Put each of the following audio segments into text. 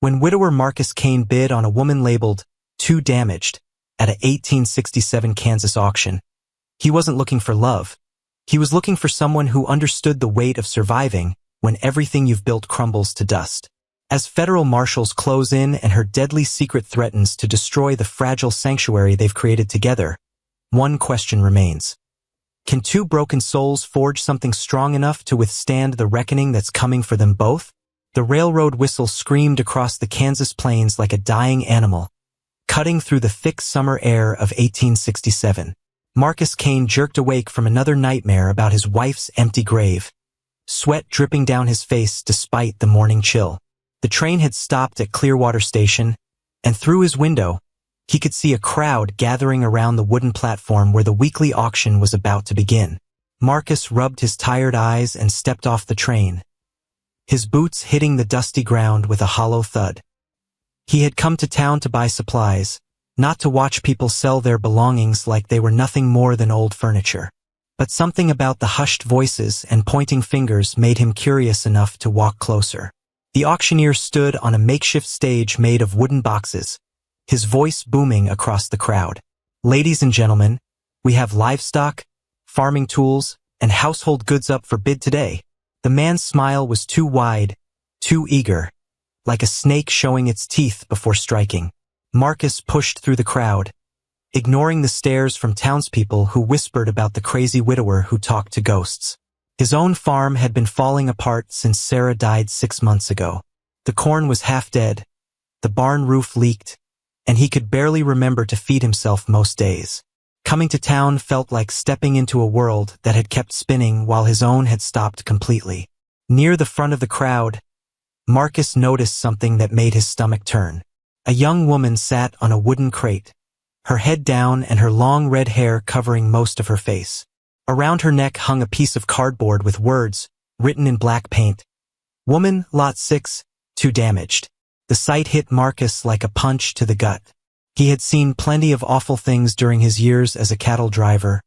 When widower Marcus Kane bid on a woman labeled "too damaged" at a 1867 Kansas auction, he wasn't looking for love. He was looking for someone who understood the weight of surviving when everything you've built crumbles to dust. As federal marshals close in and her deadly secret threatens to destroy the fragile sanctuary they've created together, one question remains. Can two broken souls forge something strong enough to withstand the reckoning that's coming for them both? The railroad whistle screamed across the Kansas plains like a dying animal, cutting through the thick summer air of 1867. Marcus Kane jerked awake from another nightmare about his wife's empty grave, sweat dripping down his face despite the morning chill. The train had stopped at Clearwater Station, and through his window, he could see a crowd gathering around the wooden platform where the weekly auction was about to begin. Marcus rubbed his tired eyes and stepped off the train, his boots hitting the dusty ground with a hollow thud. He had come to town to buy supplies, not to watch people sell their belongings like they were nothing more than old furniture. But something about the hushed voices and pointing fingers made him curious enough to walk closer. The auctioneer stood on a makeshift stage made of wooden boxes, his voice booming across the crowd. "Ladies and gentlemen, we have livestock, farming tools, and household goods up for bid today." The man's smile was too wide, too eager, like a snake showing its teeth before striking. Marcus pushed through the crowd, ignoring the stares from townspeople who whispered about the crazy widower who talked to ghosts. His own farm had been falling apart since Sarah died 6 months ago. The corn was half dead, the barn roof leaked, and he could barely remember to feed himself most days. Coming to town felt like stepping into a world that had kept spinning while his own had stopped completely. Near the front of the crowd, Marcus noticed something that made his stomach turn. A young woman sat on a wooden crate, her head down and her long red hair covering most of her face. Around her neck hung a piece of cardboard with words, written in black paint. "Woman, Lot 6, too damaged." The sight hit Marcus like a punch to the gut. He had seen plenty of awful things during his years as a cattle driver,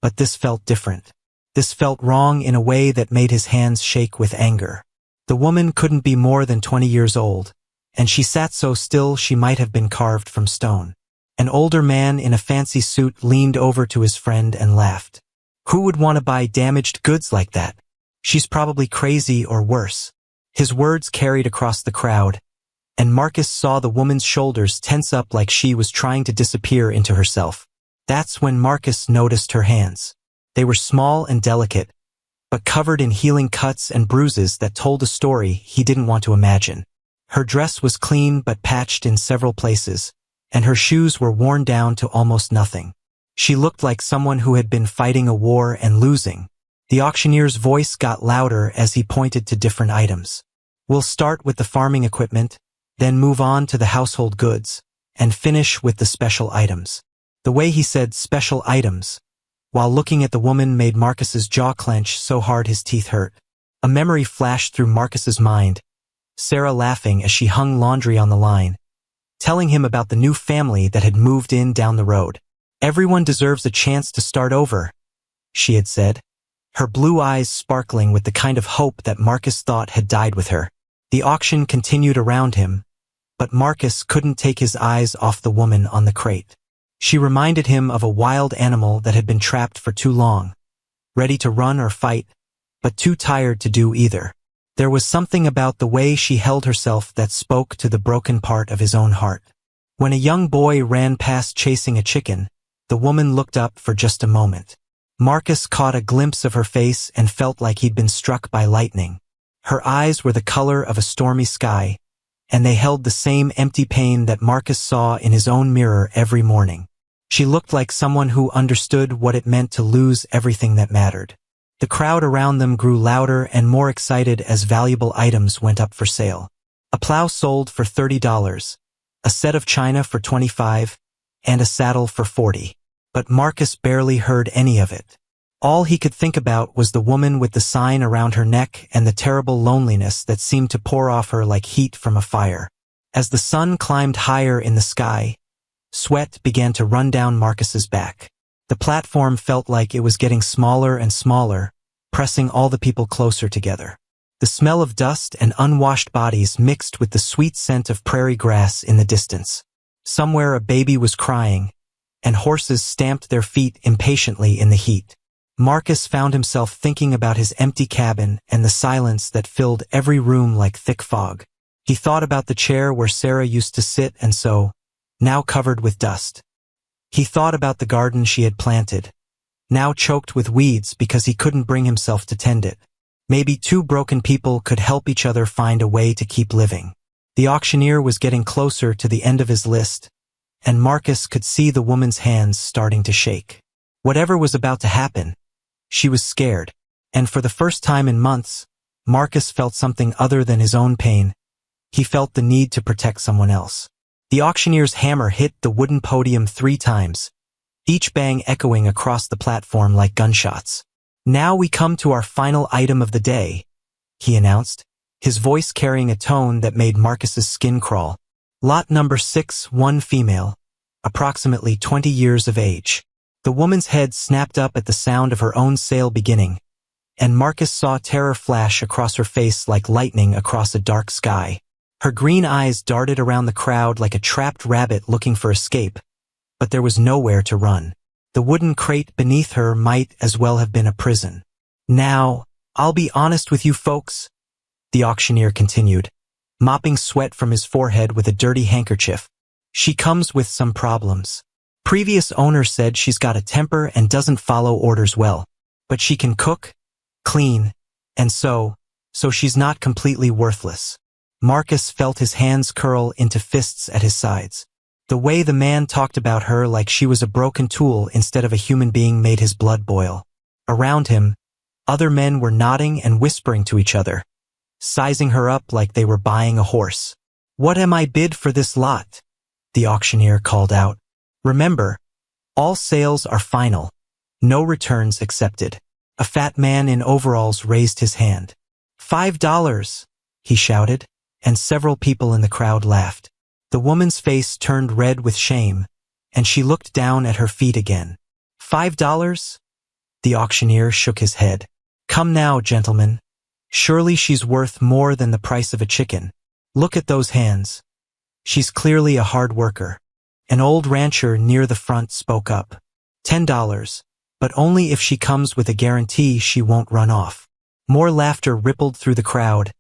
but this felt different. This felt wrong in a way that made his hands shake with anger. The woman couldn't be more than 20 years old, and she sat so still she might have been carved from stone. An older man in a fancy suit leaned over to his friend and laughed. "Who would want to buy damaged goods like that? She's probably crazy or worse." His words carried across the crowd, and Marcus saw the woman's shoulders tense up like she was trying to disappear into herself. That's when Marcus noticed her hands. They were small and delicate, but covered in healing cuts and bruises that told a story he didn't want to imagine. Her dress was clean but patched in several places, and her shoes were worn down to almost nothing. She looked like someone who had been fighting a war and losing. The auctioneer's voice got louder as he pointed to different items. "We'll start with the farming equipment, then move on to the household goods, and finish with the special items." The way he said "special items" while looking at the woman made Marcus's jaw clench so hard his teeth hurt. A memory flashed through Marcus's mind, Sarah laughing as she hung laundry on the line, telling him about the new family that had moved in down the road. "Everyone deserves a chance to start over," she had said, her blue eyes sparkling with the kind of hope that Marcus thought had died with her. The auction continued around him, but Marcus couldn't take his eyes off the woman on the crate. She reminded him of a wild animal that had been trapped for too long, ready to run or fight, but too tired to do either. There was something about the way she held herself that spoke to the broken part of his own heart. When a young boy ran past chasing a chicken, the woman looked up for just a moment. Marcus caught a glimpse of her face and felt like he'd been struck by lightning. Her eyes were the color of a stormy sky, and they held the same empty pain that Marcus saw in his own mirror every morning. She looked like someone who understood what it meant to lose everything that mattered. The crowd around them grew louder and more excited as valuable items went up for sale. A plow sold for $30, a set of china for $25, and a saddle for $40. But Marcus barely heard any of it. All he could think about was the woman with the sign around her neck and the terrible loneliness that seemed to pour off her like heat from a fire. As the sun climbed higher in the sky, sweat began to run down Marcus's back. The platform felt like it was getting smaller and smaller, pressing all the people closer together. The smell of dust and unwashed bodies mixed with the sweet scent of prairie grass in the distance. Somewhere a baby was crying, and horses stamped their feet impatiently in the heat. Marcus found himself thinking about his empty cabin and the silence that filled every room like thick fog. He thought about the chair where Sarah used to sit and sew, now covered with dust. He thought about the garden she had planted, now choked with weeds because he couldn't bring himself to tend it. Maybe two broken people could help each other find a way to keep living. The auctioneer was getting closer to the end of his list, and Marcus could see the woman's hands starting to shake. Whatever was about to happen, she was scared, and for the first time in months, Marcus felt something other than his own pain. He felt the need to protect someone else. The auctioneer's hammer hit the wooden podium 3 times, each bang echoing across the platform like gunshots. "Now we come to our final item of the day," he announced, his voice carrying a tone that made Marcus's skin crawl. "Lot number 6, one female, approximately 20 years of age." The woman's head snapped up at the sound of her own sale beginning, and Marcus saw terror flash across her face like lightning across a dark sky. Her green eyes darted around the crowd like a trapped rabbit looking for escape, but there was nowhere to run. The wooden crate beneath her might as well have been a prison. "Now, I'll be honest with you folks," the auctioneer continued, mopping sweat from his forehead with a dirty handkerchief. "She comes with some problems. Previous owner said she's got a temper and doesn't follow orders well, but she can cook, clean, and sew, so she's not completely worthless." Marcus felt his hands curl into fists at his sides. The way the man talked about her like she was a broken tool instead of a human being made his blood boil. Around him, other men were nodding and whispering to each other, sizing her up like they were buying a horse. "What am I bid for this lot?" the auctioneer called out. "Remember, all sales are final. No returns accepted." A fat man in overalls raised his hand. $5, he shouted, and several people in the crowd laughed. The woman's face turned red with shame, and she looked down at her feet again. $5? The auctioneer shook his head. "Come now, gentlemen. Surely she's worth more than the price of a chicken. Look at those hands. She's clearly a hard worker." An old rancher near the front spoke up. $10, but only if she comes with a guarantee she won't run off. More laughter rippled through the crowd,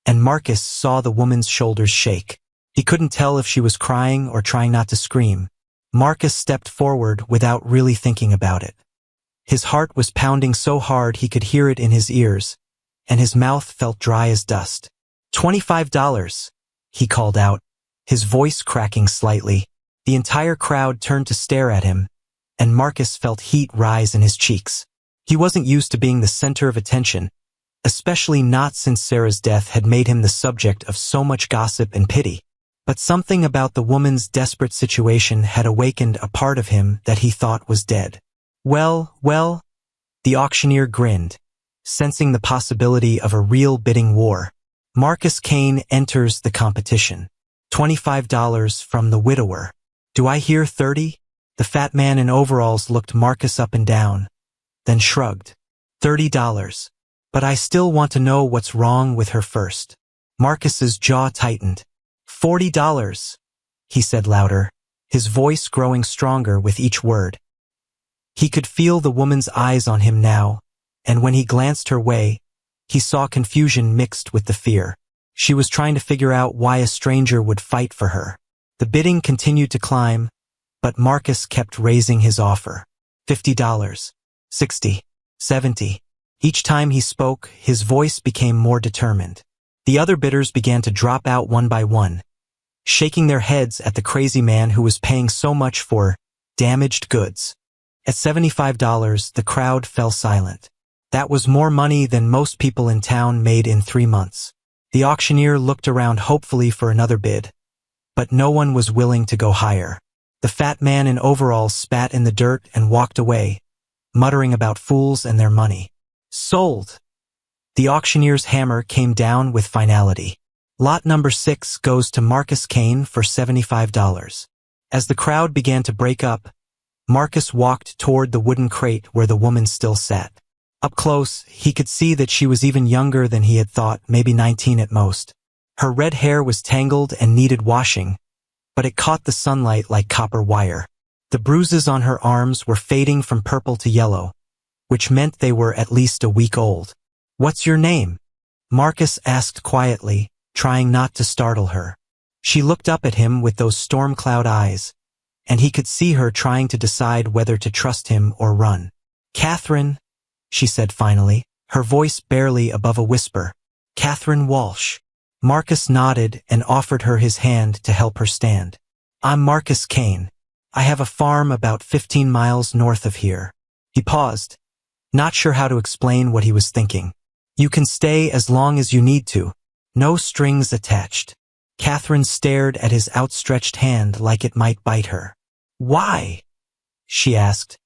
and Marcus saw the woman's shoulders shake. He couldn't tell if she was crying or trying not to scream. Marcus stepped forward without really thinking about it. His heart was pounding so hard he could hear it in his ears, and his mouth felt dry as dust. $25, he called out, his voice cracking slightly. The entire crowd turned to stare at him, and Marcus felt heat rise in his cheeks. He wasn't used to being the center of attention, especially not since Sarah's death had made him the subject of so much gossip and pity. But something about the woman's desperate situation had awakened a part of him that he thought was dead. Well, the auctioneer grinned, sensing the possibility of a real bidding war. Marcus Kane enters the competition. $25 from the widower. "Do I hear 30? The fat man in overalls looked Marcus up and down, then shrugged. $30. But I still want to know what's wrong with her first. Marcus's jaw tightened. $40, he said louder, his voice growing stronger with each word. He could feel the woman's eyes on him now, and when he glanced her way, he saw confusion mixed with the fear. She was trying to figure out why a stranger would fight for her. The bidding continued to climb, but Marcus kept raising his offer. $50, $60, $70. Each time he spoke, his voice became more determined. The other bidders began to drop out one by one, shaking their heads at the crazy man who was paying so much for damaged goods. At $75, the crowd fell silent. That was more money than most people in town made in 3 months. The auctioneer looked around hopefully for another bid, but no one was willing to go higher. The fat man in overalls spat in the dirt and walked away, muttering about fools and their money. Sold. The auctioneer's hammer came down with finality. Lot number 6 goes to Marcus Kane for $75. As the crowd began to break up, Marcus walked toward the wooden crate where the woman still sat. Up close, he could see that she was even younger than he had thought, maybe 19 at most. Her red hair was tangled and needed washing, but it caught the sunlight like copper wire. The bruises on her arms were fading from purple to yellow, which meant they were at least a week old. "What's your name?" Marcus asked quietly, trying not to startle her. She looked up at him with those storm cloud eyes, and he could see her trying to decide whether to trust him or run. "Catherine," she said finally, her voice barely above a whisper. "Catherine Walsh." Marcus nodded and offered her his hand to help her stand. "I'm Marcus Kane. I have a farm about 15 miles north of here." He paused, not sure how to explain what he was thinking. "You can stay as long as you need to. No strings attached." Catherine stared at his outstretched hand like it might bite her. "Why?" she asked,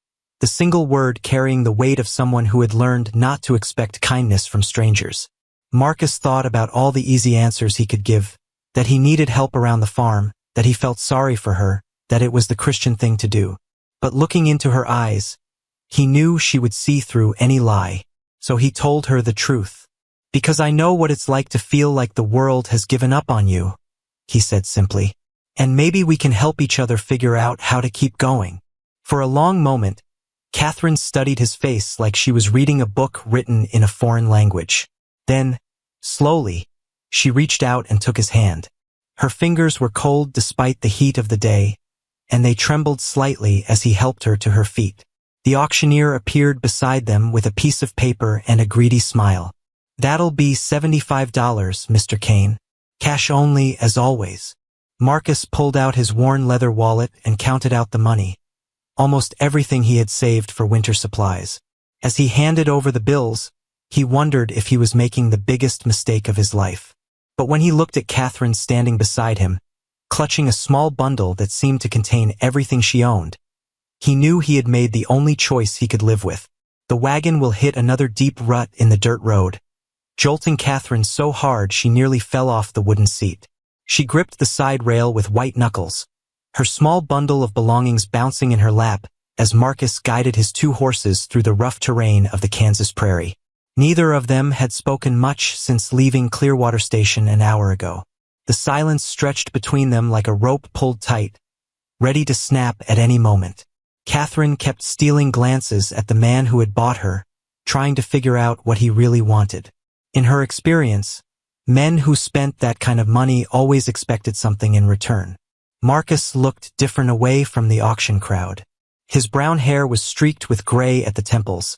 the single word carrying the weight of someone who had learned not to expect kindness from strangers. Marcus thought about all the easy answers he could give, that he needed help around the farm, that he felt sorry for her, that it was the Christian thing to do. But looking into her eyes, he knew she would see through any lie. So he told her the truth. "Because I know what it's like to feel like the world has given up on you," he said simply. "And maybe we can help each other figure out how to keep going." For a long moment, Catherine studied his face like she was reading a book written in a foreign language. Then, slowly, she reached out and took his hand. Her fingers were cold despite the heat of the day, and they trembled slightly as he helped her to her feet. The auctioneer appeared beside them with a piece of paper and a greedy smile. "That'll be $75, Mr. Kane. Cash only, as always." Marcus pulled out his worn leather wallet and counted out the money, almost everything he had saved for winter supplies. As he handed over the bills, he wondered if he was making the biggest mistake of his life. But when he looked at Catherine standing beside him, clutching a small bundle that seemed to contain everything she owned, he knew he had made the only choice he could live with. The wagon will hit another deep rut in the dirt road, jolting Catherine so hard she nearly fell off the wooden seat. She gripped the side rail with white knuckles, her small bundle of belongings bouncing in her lap as Marcus guided his two horses through the rough terrain of the Kansas prairie. Neither of them had spoken much since leaving Clearwater Station an hour ago. The silence stretched between them like a rope pulled tight, ready to snap at any moment. Catherine kept stealing glances at the man who had bought her, trying to figure out what he really wanted. In her experience, men who spent that kind of money always expected something in return. Marcus looked different away from the auction crowd. His brown hair was streaked with gray at the temples,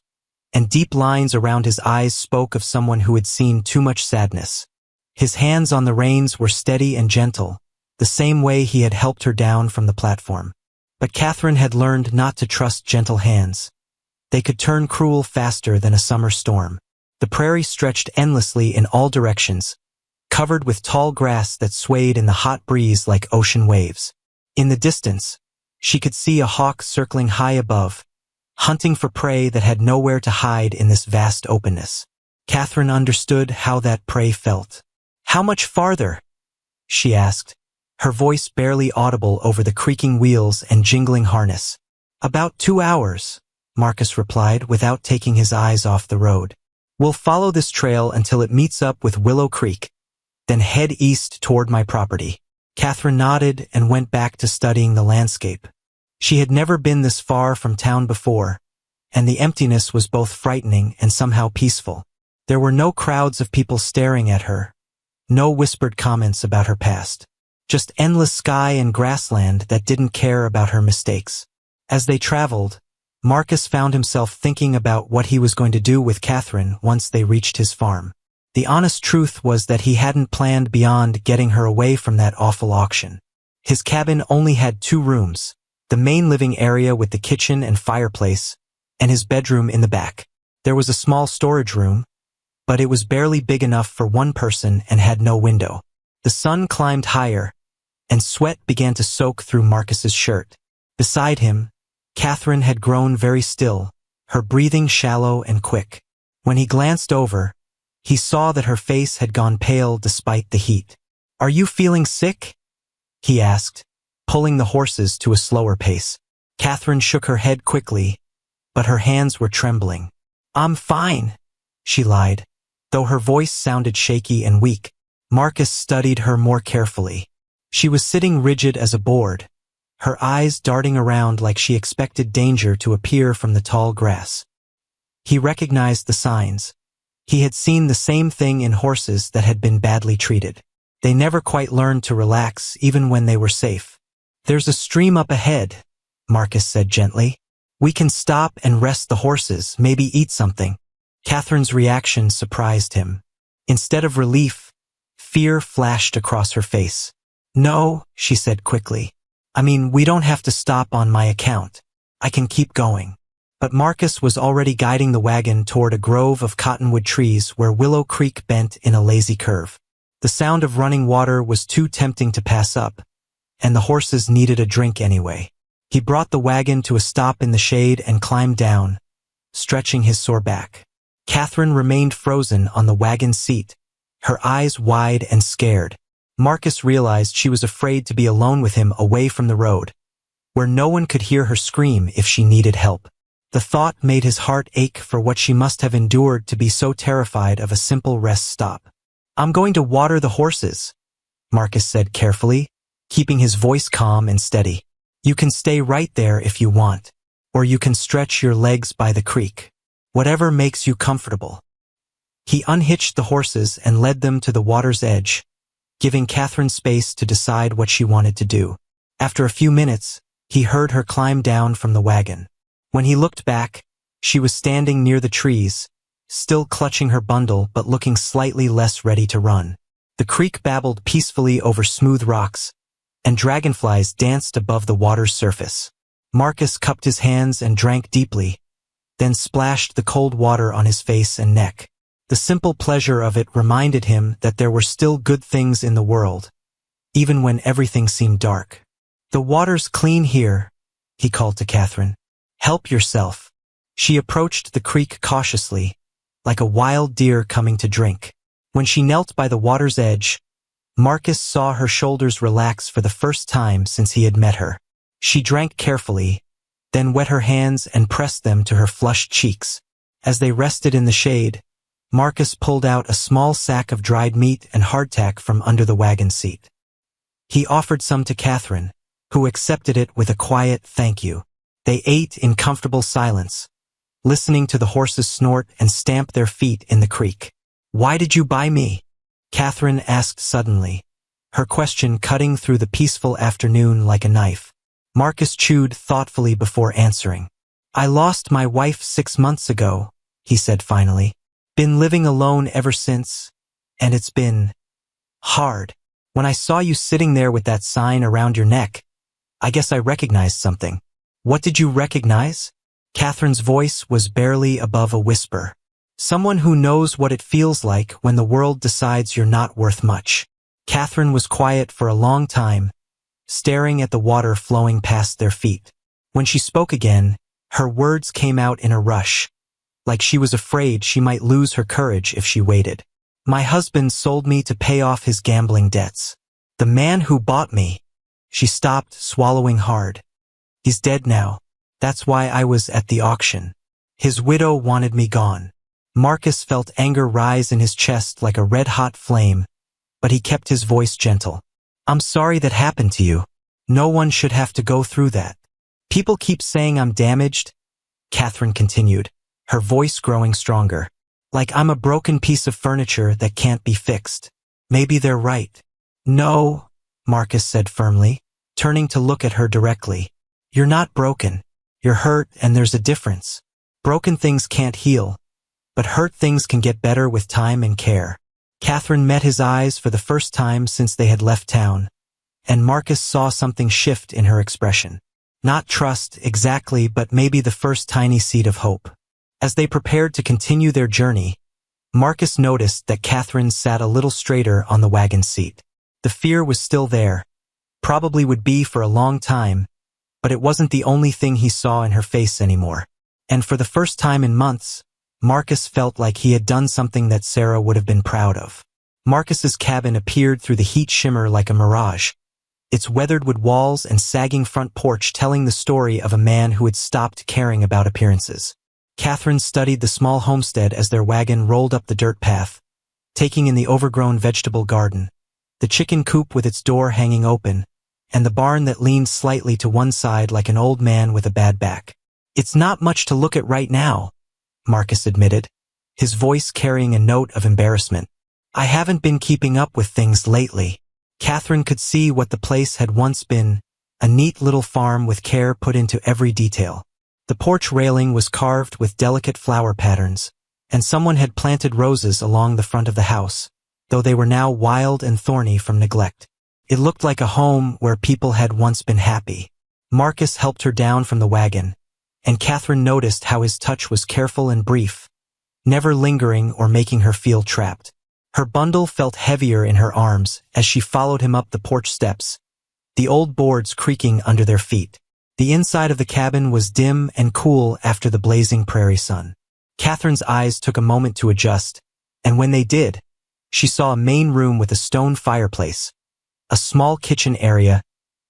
and deep lines around his eyes spoke of someone who had seen too much sadness. His hands on the reins were steady and gentle, the same way he had helped her down from the platform. But Catherine had learned not to trust gentle hands. They could turn cruel faster than a summer storm. The prairie stretched endlessly in all directions, covered with tall grass that swayed in the hot breeze like ocean waves. In the distance, she could see a hawk circling high above, hunting for prey that had nowhere to hide in this vast openness. Catherine understood how that prey felt. "How much farther?" she asked, her voice barely audible over the creaking wheels and jingling harness. "About 2 hours," Marcus replied without taking his eyes off the road. "We'll follow this trail until it meets up with Willow Creek, then head east toward my property." Catherine nodded and went back to studying the landscape. She had never been this far from town before, and the emptiness was both frightening and somehow peaceful. There were no crowds of people staring at her, no whispered comments about her past, just endless sky and grassland that didn't care about her mistakes. As they traveled, Marcus found himself thinking about what he was going to do with Catherine once they reached his farm. The honest truth was that he hadn't planned beyond getting her away from that awful auction. His cabin only had 2 rooms, the main living area with the kitchen and fireplace, and his bedroom in the back. There was a small storage room, but it was barely big enough for one person and had no window. The sun climbed higher, and sweat began to soak through Marcus's shirt. Beside him, Catherine had grown very still, her breathing shallow and quick. When he glanced over, he saw that her face had gone pale despite the heat. "Are you feeling sick?" he asked, pulling the horses to a slower pace. Catherine shook her head quickly, but her hands were trembling. "I'm fine," she lied, though her voice sounded shaky and weak. Marcus studied her more carefully. She was sitting rigid as a board, her eyes darting around like she expected danger to appear from the tall grass. He recognized the signs. He had seen the same thing in horses that had been badly treated. They never quite learned to relax even when they were safe. "There's a stream up ahead," Marcus said gently. "We can stop and rest the horses, maybe eat something." Catherine's reaction surprised him. Instead of relief, fear flashed across her face. "No," she said quickly. "I mean, we don't have to stop on my account. I can keep going." But Marcus was already guiding the wagon toward a grove of cottonwood trees where Willow Creek bent in a lazy curve. The sound of running water was too tempting to pass up, and the horses needed a drink anyway. He brought the wagon to a stop in the shade and climbed down, stretching his sore back. Catherine remained frozen on the wagon seat, her eyes wide and scared. Marcus realized she was afraid to be alone with him away from the road, where no one could hear her scream if she needed help. The thought made his heart ache for what she must have endured to be so terrified of a simple rest stop. "I'm going to water the horses," Marcus said carefully, keeping his voice calm and steady. "You can stay right there if you want, or you can stretch your legs by the creek. Whatever makes you comfortable." He unhitched the horses and led them to the water's edge, giving Catherine space to decide what she wanted to do. After a few minutes, he heard her climb down from the wagon. When he looked back, she was standing near the trees, still clutching her bundle but looking slightly less ready to run. The creek babbled peacefully over smooth rocks, and dragonflies danced above the water's surface. Marcus cupped his hands and drank deeply, then splashed the cold water on his face and neck. The simple pleasure of it reminded him that there were still good things in the world, even when everything seemed dark. "The water's clean here," he called to Catherine. "Help yourself." She approached the creek cautiously, like a wild deer coming to drink. When she knelt by the water's edge, Marcus saw her shoulders relax for the first time since he had met her. She drank carefully, then wet her hands and pressed them to her flushed cheeks. As they rested in the shade, Marcus pulled out a small sack of dried meat and hardtack from under the wagon seat. He offered some to Catherine, who accepted it with a quiet thank you. They ate in comfortable silence, listening to the horses snort and stamp their feet in the creek. "Why did you buy me?" Catherine asked suddenly, her question cutting through the peaceful afternoon like a knife. Marcus chewed thoughtfully before answering. "I lost my wife 6 months ago," he said finally. "Been living alone ever since, and it's been hard. When I saw you sitting there with that sign around your neck, I guess I recognized something." "What did you recognize?" Catherine's voice was barely above a whisper. "Someone who knows what it feels like when the world decides you're not worth much." Catherine was quiet for a long time, staring at the water flowing past their feet. When she spoke again, her words came out in a rush, like she was afraid she might lose her courage if she waited. "My husband sold me to pay off his gambling debts. The man who bought me." She stopped, swallowing hard. "He's dead now. That's why I was at the auction. His widow wanted me gone." Marcus felt anger rise in his chest like a red-hot flame, but he kept his voice gentle. "I'm sorry that happened to you. No one should have to go through that. People keep saying I'm damaged," Catherine continued, her voice growing stronger. "Like I'm a broken piece of furniture that can't be fixed. Maybe they're right." "No," Marcus said firmly, turning to look at her directly. "You're not broken. You're hurt, and there's a difference. Broken things can't heal, but hurt things can get better with time and care." Catherine met his eyes for the first time since they had left town, and Marcus saw something shift in her expression. Not trust, exactly, but maybe the first tiny seed of hope. As they prepared to continue their journey, Marcus noticed that Catherine sat a little straighter on the wagon seat. The fear was still there, probably would be for a long time, but it wasn't the only thing he saw in her face anymore. And for the first time in months, Marcus felt like he had done something that Sarah would have been proud of. Marcus's cabin appeared through the heat shimmer like a mirage, its weathered wood walls and sagging front porch telling the story of a man who had stopped caring about appearances. Catherine studied the small homestead as their wagon rolled up the dirt path, taking in the overgrown vegetable garden, the chicken coop with its door hanging open, and the barn that leaned slightly to one side like an old man with a bad back. "It's not much to look at right now," Marcus admitted, his voice carrying a note of embarrassment. "I haven't been keeping up with things lately." Catherine could see what the place had once been, a neat little farm with care put into every detail. The porch railing was carved with delicate flower patterns, and someone had planted roses along the front of the house, though they were now wild and thorny from neglect. It looked like a home where people had once been happy. Marcus helped her down from the wagon, and Catherine noticed how his touch was careful and brief, never lingering or making her feel trapped. Her bundle felt heavier in her arms as she followed him up the porch steps, the old boards creaking under their feet. The inside of the cabin was dim and cool after the blazing prairie sun. Catherine's eyes took a moment to adjust, and when they did, she saw a main room with a stone fireplace, a small kitchen area,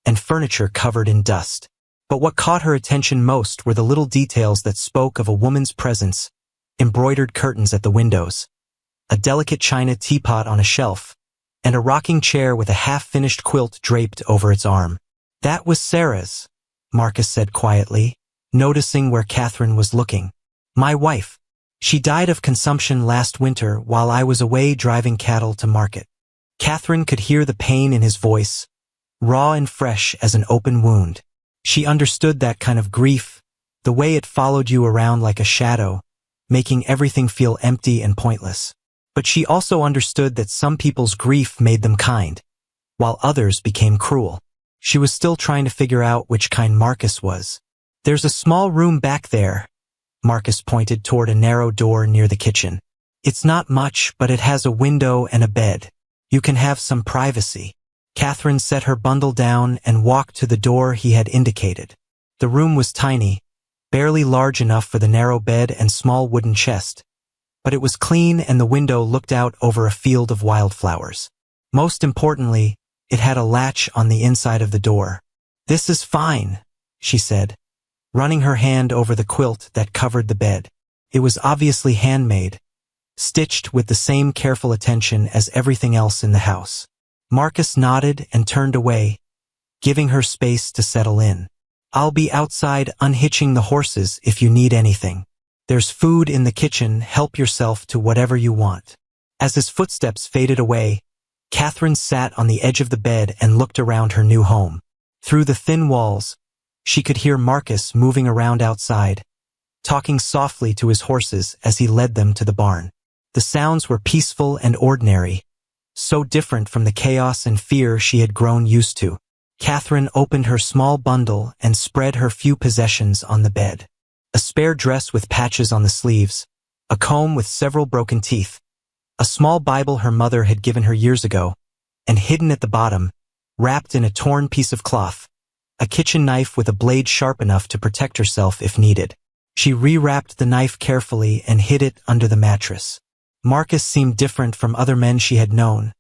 and furniture covered in dust. But what caught her attention most were the little details that spoke of a woman's presence: embroidered curtains at the windows, a delicate china teapot on a shelf, and a rocking chair with a half-finished quilt draped over its arm. "That was Sarah's," Marcus said quietly, noticing where Catherine was looking. "My wife. She died of consumption last winter while I was away driving cattle to market." Catherine could hear the pain in his voice, raw and fresh as an open wound. She understood that kind of grief, the way it followed you around like a shadow, making everything feel empty and pointless. But she also understood that some people's grief made them kind, while others became cruel. She was still trying to figure out which kind Marcus was. "There's a small room back there," Marcus pointed toward a narrow door near the kitchen. "It's not much, but it has a window and a bed. You can have some privacy." Catherine set her bundle down and walked to the door he had indicated. The room was tiny, barely large enough for the narrow bed and small wooden chest, but it was clean and the window looked out over a field of wildflowers. Most importantly, it had a latch on the inside of the door. "This is fine," she said, running her hand over the quilt that covered the bed. It was obviously handmade, stitched with the same careful attention as everything else in the house. Marcus nodded and turned away, giving her space to settle in. "I'll be outside unhitching the horses if you need anything. There's food in the kitchen, help yourself to whatever you want." As his footsteps faded away, Catherine sat on the edge of the bed and looked around her new home. Through the thin walls, she could hear Marcus moving around outside, talking softly to his horses as he led them to the barn. The sounds were peaceful and ordinary, so different from the chaos and fear she had grown used to. Catherine opened her small bundle and spread her few possessions on the bed. A spare dress with patches on the sleeves, a comb with several broken teeth, a small Bible her mother had given her years ago, and hidden at the bottom, wrapped in a torn piece of cloth, a kitchen knife with a blade sharp enough to protect herself if needed. She rewrapped the knife carefully and hid it under the mattress. Marcus seemed different from other men she had known,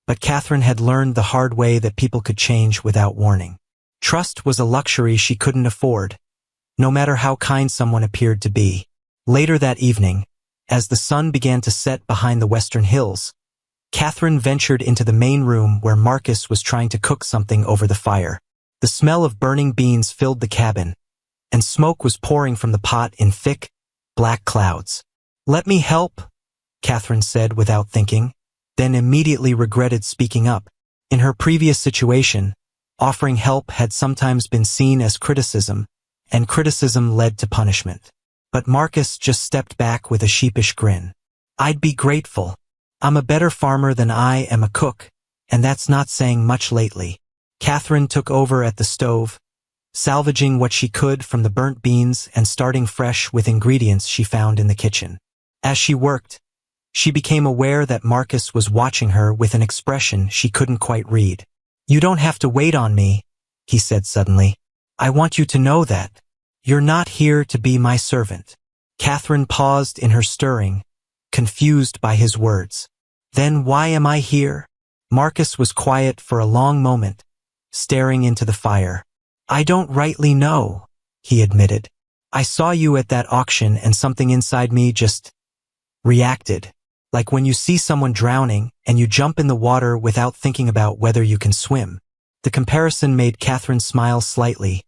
but Catherine had learned the hard way that people could change without warning. Trust was a luxury she couldn't afford, no matter how kind someone appeared to be. Later that evening, as the sun began to set behind the western hills, Catherine ventured into the main room where Marcus was trying to cook something over the fire. The smell of burning beans filled the cabin, and smoke was pouring from the pot in thick, black clouds. "Let me help," Catherine said without thinking, then immediately regretted speaking up. In her previous situation, offering help had sometimes been seen as criticism, and criticism led to punishment. But Marcus just stepped back with a sheepish grin. "I'd be grateful. I'm a better farmer than I am a cook, and that's not saying much lately." Catherine took over at the stove, salvaging what she could from the burnt beans and starting fresh with ingredients she found in the kitchen. As she worked, she became aware that Marcus was watching her with an expression she couldn't quite read. "You don't have to wait on me," he said suddenly. "I want you to know that. You're not here to be my servant." Catherine paused in her stirring, confused by his words. "Then why am I here?" Marcus was quiet for a long moment, staring into the fire. "I don't rightly know," he admitted. I saw you at that auction and something inside me just reacted. Like when you see someone drowning and you jump in the water without thinking about whether you can swim. The comparison made Catherine smile slightly,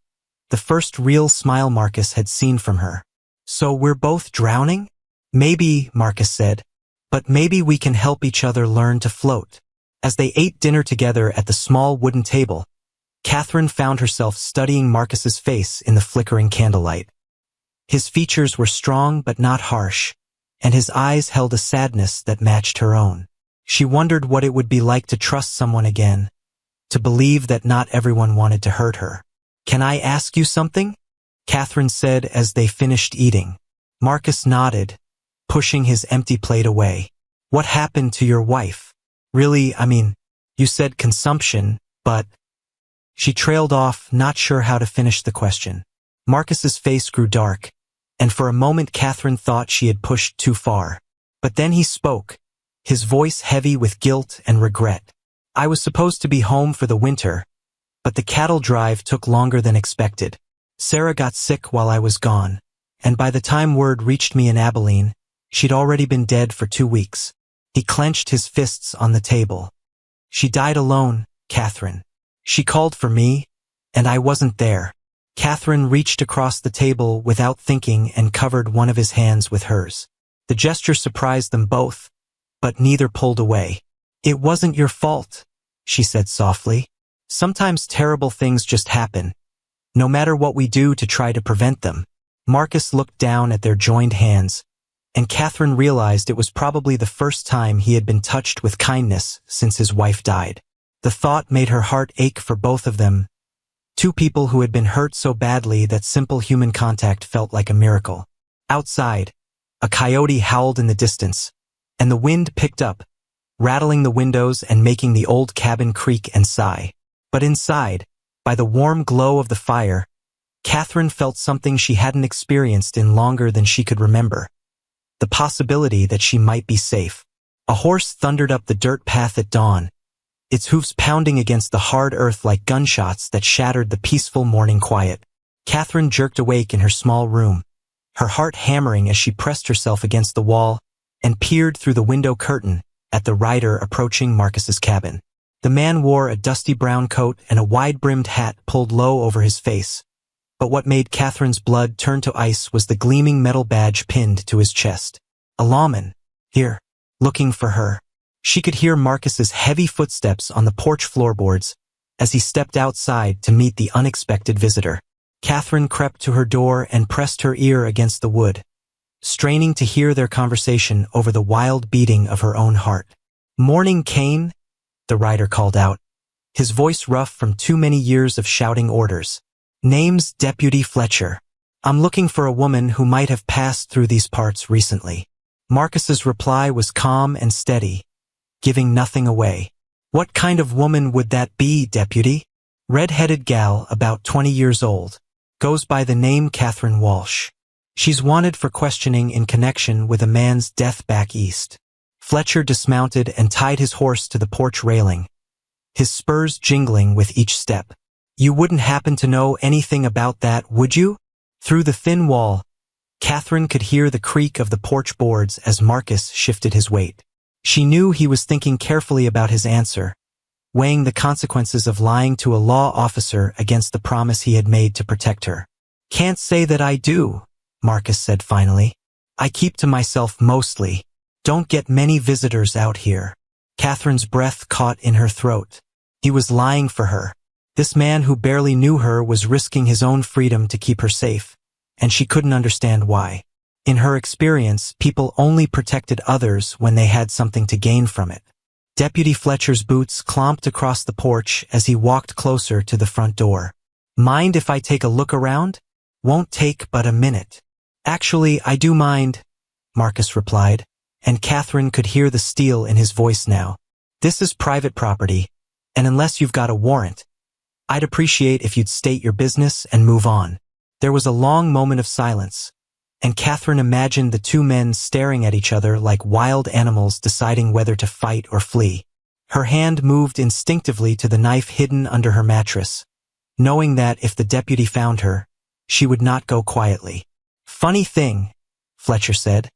the first real smile Marcus had seen from her. So we're both drowning? Maybe, Marcus said, but maybe we can help each other learn to float. As they ate dinner together at the small wooden table, Catherine found herself studying Marcus's face in the flickering candlelight. His features were strong but not harsh, and his eyes held a sadness that matched her own. She wondered what it would be like to trust someone again, to believe that not everyone wanted to hurt her. Can I ask you something? Catherine said as they finished eating. Marcus nodded, pushing his empty plate away. What happened to your wife? Really, you said consumption, but... She trailed off, not sure how to finish the question. Marcus's face grew dark, and for a moment Catherine thought she had pushed too far. But then he spoke, his voice heavy with guilt and regret. I was supposed to be home for the winter, but the cattle drive took longer than expected. Sarah got sick while I was gone, and by the time word reached me in Abilene, she'd already been dead for 2 weeks. He clenched his fists on the table. She died alone, Catherine. She called for me, and I wasn't there. Catherine reached across the table without thinking and covered one of his hands with hers. The gesture surprised them both, but neither pulled away. It wasn't your fault, she said softly. Sometimes terrible things just happen, no matter what we do to try to prevent them. Marcus looked down at their joined hands, and Catherine realized it was probably the first time he had been touched with kindness since his wife died. The thought made her heart ache for both of them, two people who had been hurt so badly that simple human contact felt like a miracle. Outside, a coyote howled in the distance, and the wind picked up, rattling the windows and making the old cabin creak and sigh. But inside, by the warm glow of the fire, Catherine felt something she hadn't experienced in longer than she could remember. The possibility that she might be safe. A horse thundered up the dirt path at dawn, its hoofs pounding against the hard earth like gunshots that shattered the peaceful morning quiet. Catherine jerked awake in her small room, her heart hammering as she pressed herself against the wall and peered through the window curtain at the rider approaching Marcus's cabin. The man wore a dusty brown coat and a wide-brimmed hat pulled low over his face. But what made Catherine's blood turn to ice was the gleaming metal badge pinned to his chest. A lawman, here, looking for her. She could hear Marcus's heavy footsteps on the porch floorboards as he stepped outside to meet the unexpected visitor. Catherine crept to her door and pressed her ear against the wood, straining to hear their conversation over the wild beating of her own heart. "Morning, Kane," the rider called out, his voice rough from too many years of shouting orders. "Name's Deputy Fletcher. I'm looking for a woman who might have passed through these parts recently." Marcus's reply was calm and steady, giving nothing away. "What kind of woman would that be, Deputy?" "Red-headed gal, about 20 years old. Goes by the name Catherine Walsh. She's wanted for questioning in connection with a man's death back east." Fletcher dismounted and tied his horse to the porch railing, his spurs jingling with each step. "You wouldn't happen to know anything about that, would you?" Through the thin wall, Catherine could hear the creak of the porch boards as Marcus shifted his weight. She knew he was thinking carefully about his answer, weighing the consequences of lying to a law officer against the promise he had made to protect her. "Can't say that I do," Marcus said finally. "I keep to myself mostly. Don't get many visitors out here." Catherine's breath caught in her throat. He was lying for her. This man who barely knew her was risking his own freedom to keep her safe, and she couldn't understand why. In her experience, people only protected others when they had something to gain from it. Deputy Fletcher's boots clomped across the porch as he walked closer to the front door. "Mind if I take a look around? Won't take but a minute." "Actually, I do mind," Marcus replied, and Catherine could hear the steel in his voice now. "This is private property, and unless you've got a warrant, I'd appreciate if you'd state your business and move on." There was a long moment of silence, and Catherine imagined the two men staring at each other like wild animals deciding whether to fight or flee. Her hand moved instinctively to the knife hidden under her mattress, knowing that if the deputy found her, she would not go quietly. Funny thing, Fletcher said,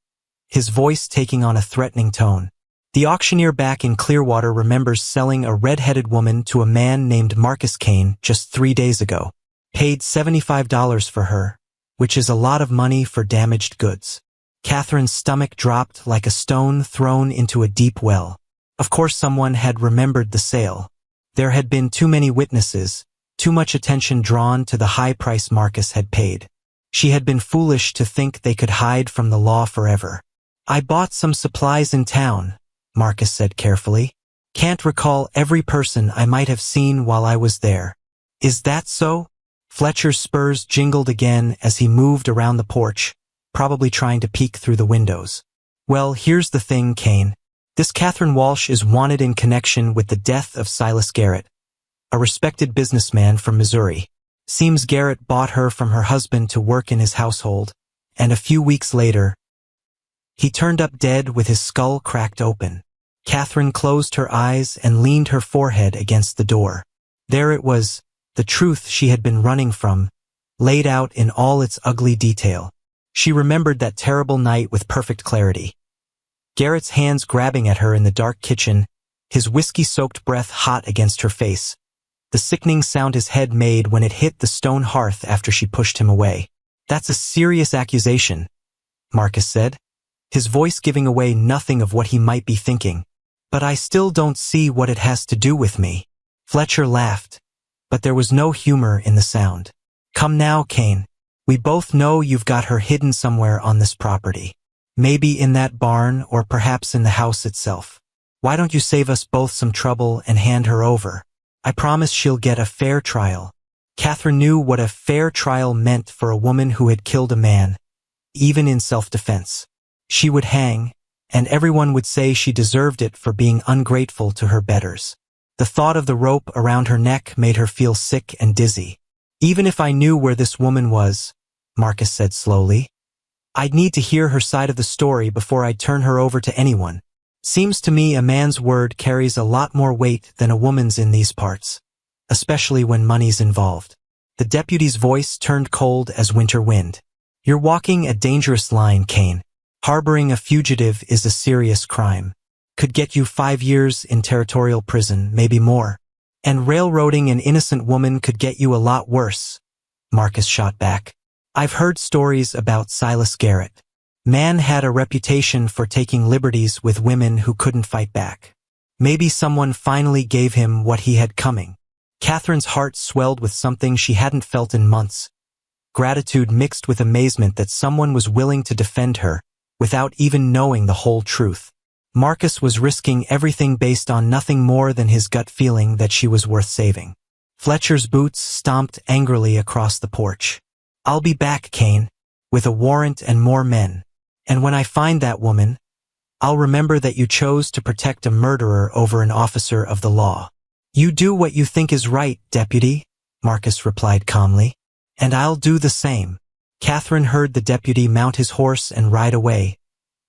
his voice taking on a threatening tone. The auctioneer back in Clearwater remembers selling a red-headed woman to a man named Marcus Kane just 3 days ago. Paid $75 for her, which is a lot of money for damaged goods. Catherine's stomach dropped like a stone thrown into a deep well. Of course someone had remembered the sale. There had been too many witnesses, too much attention drawn to the high price Marcus had paid. She had been foolish to think they could hide from the law forever. I bought some supplies in town, Marcus said carefully. Can't recall every person I might have seen while I was there. Is that so? Fletcher's spurs jingled again as he moved around the porch, probably trying to peek through the windows. Well, here's the thing, Kane. This Catherine Walsh is wanted in connection with the death of Silas Garrett, a respected businessman from Missouri. Seems Garrett bought her from her husband to work in his household, and a few weeks later, he turned up dead with his skull cracked open. Catherine closed her eyes and leaned her forehead against the door. There it was, the truth she had been running from, laid out in all its ugly detail. She remembered that terrible night with perfect clarity. Garrett's hands grabbing at her in the dark kitchen, his whiskey-soaked breath hot against her face. The sickening sound his head made when it hit the stone hearth after she pushed him away. That's a serious accusation, Marcus said, his voice giving away nothing of what he might be thinking. But I still don't see what it has to do with me. Fletcher laughed, but there was no humor in the sound. Come now, Kane. We both know you've got her hidden somewhere on this property. Maybe in that barn or perhaps in the house itself. Why don't you save us both some trouble and hand her over? I promise she'll get a fair trial. Catherine knew what a fair trial meant for a woman who had killed a man, even in self-defense. She would hang, and everyone would say she deserved it for being ungrateful to her betters. The thought of the rope around her neck made her feel sick and dizzy. Even if I knew where this woman was, Marcus said slowly, I'd need to hear her side of the story before I'd turn her over to anyone. Seems to me a man's word carries a lot more weight than a woman's in these parts, especially when money's involved. The deputy's voice turned cold as winter wind. You're walking a dangerous line, Kane. Harboring a fugitive is a serious crime. Could get you 5 years in territorial prison, maybe more. And railroading an innocent woman could get you a lot worse, Marcus shot back. I've heard stories about Silas Garrett. Man had a reputation for taking liberties with women who couldn't fight back. Maybe someone finally gave him what he had coming. Catherine's heart swelled with something she hadn't felt in months. Gratitude mixed with amazement that someone was willing to defend her, without even knowing the whole truth. Marcus was risking everything based on nothing more than his gut feeling that she was worth saving. Fletcher's boots stomped angrily across the porch. I'll be back, Kane, with a warrant and more men. And when I find that woman, I'll remember that you chose to protect a murderer over an officer of the law. You do what you think is right, deputy, Marcus replied calmly. And I'll do the same. Catherine heard the deputy mount his horse and ride away,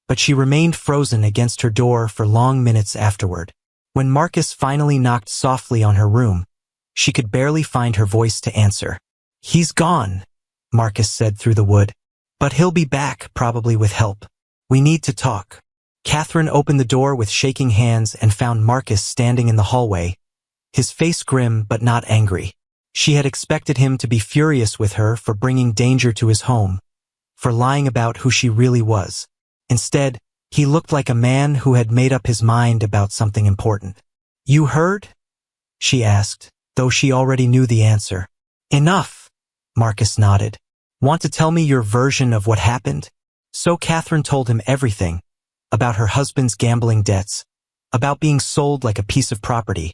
but she remained frozen against her door for long minutes afterward. When Marcus finally knocked softly on her room, she could barely find her voice to answer. He's gone, Marcus said through the wood. But he'll be back, probably with help. We need to talk. Catherine opened the door with shaking hands and found Marcus standing in the hallway, his face grim but not angry. She had expected him to be furious with her for bringing danger to his home, for lying about who she really was. Instead, he looked like a man who had made up his mind about something important. You heard? She asked, though she already knew the answer. Enough, Marcus nodded. Want to tell me your version of what happened? So Catherine told him everything, about her husband's gambling debts, about being sold like a piece of property,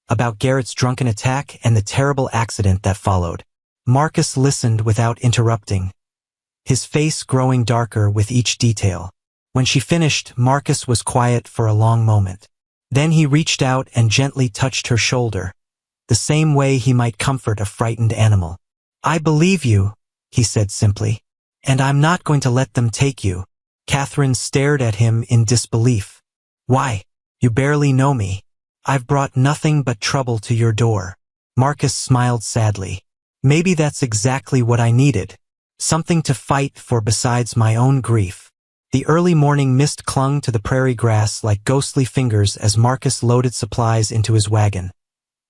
about Garrett's drunken attack and the terrible accident that followed. Marcus listened without interrupting, his face growing darker with each detail. When she finished, Marcus was quiet for a long moment. Then he reached out and gently touched her shoulder, the same way he might comfort a frightened animal. I believe you, he said simply, and I'm not going to let them take you. Catherine stared at him in disbelief. Why? You barely know me. I've brought nothing but trouble to your door. Marcus smiled sadly. Maybe that's exactly what I needed. something to fight for besides my own grief. The early morning mist clung to the prairie grass like ghostly fingers as Marcus loaded supplies into his wagon,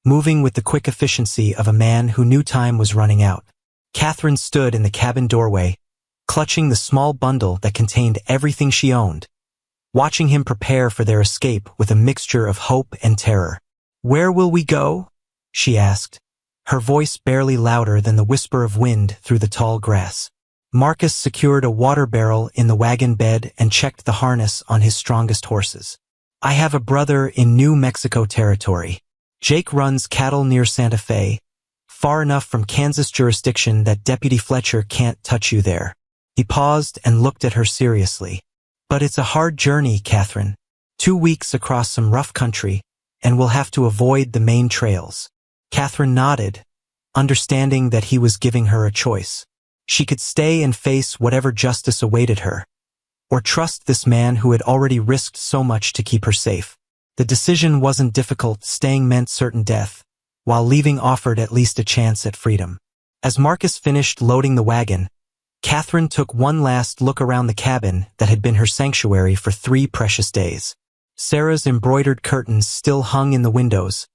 moving with the quick efficiency of a man who knew time was running out. Catherine stood in the cabin doorway, clutching the small bundle that contained everything she owned, watching him prepare for their escape with a mixture of hope and terror. "Where will we go?" she asked, her voice barely louder than the whisper of wind through the tall grass. Marcus secured a water barrel in the wagon bed and checked the harness on his strongest horses. "I have a brother in New Mexico territory. Jake runs cattle near Santa Fe, far enough from Kansas jurisdiction that Deputy Fletcher can't touch you there." He paused and looked at her seriously. "But it's a hard journey, Catherine. 2 weeks across some rough country, and we'll have to avoid the main trails." Catherine nodded, understanding that he was giving her a choice. She could stay and face whatever justice awaited her, or trust this man who had already risked so much to keep her safe. The decision wasn't difficult. Staying meant certain death, while leaving offered at least a chance at freedom. As Marcus finished loading the wagon, Catherine took one last look around the cabin that had been her sanctuary for 3 precious days. Sarah's embroidered curtains still hung in the windows,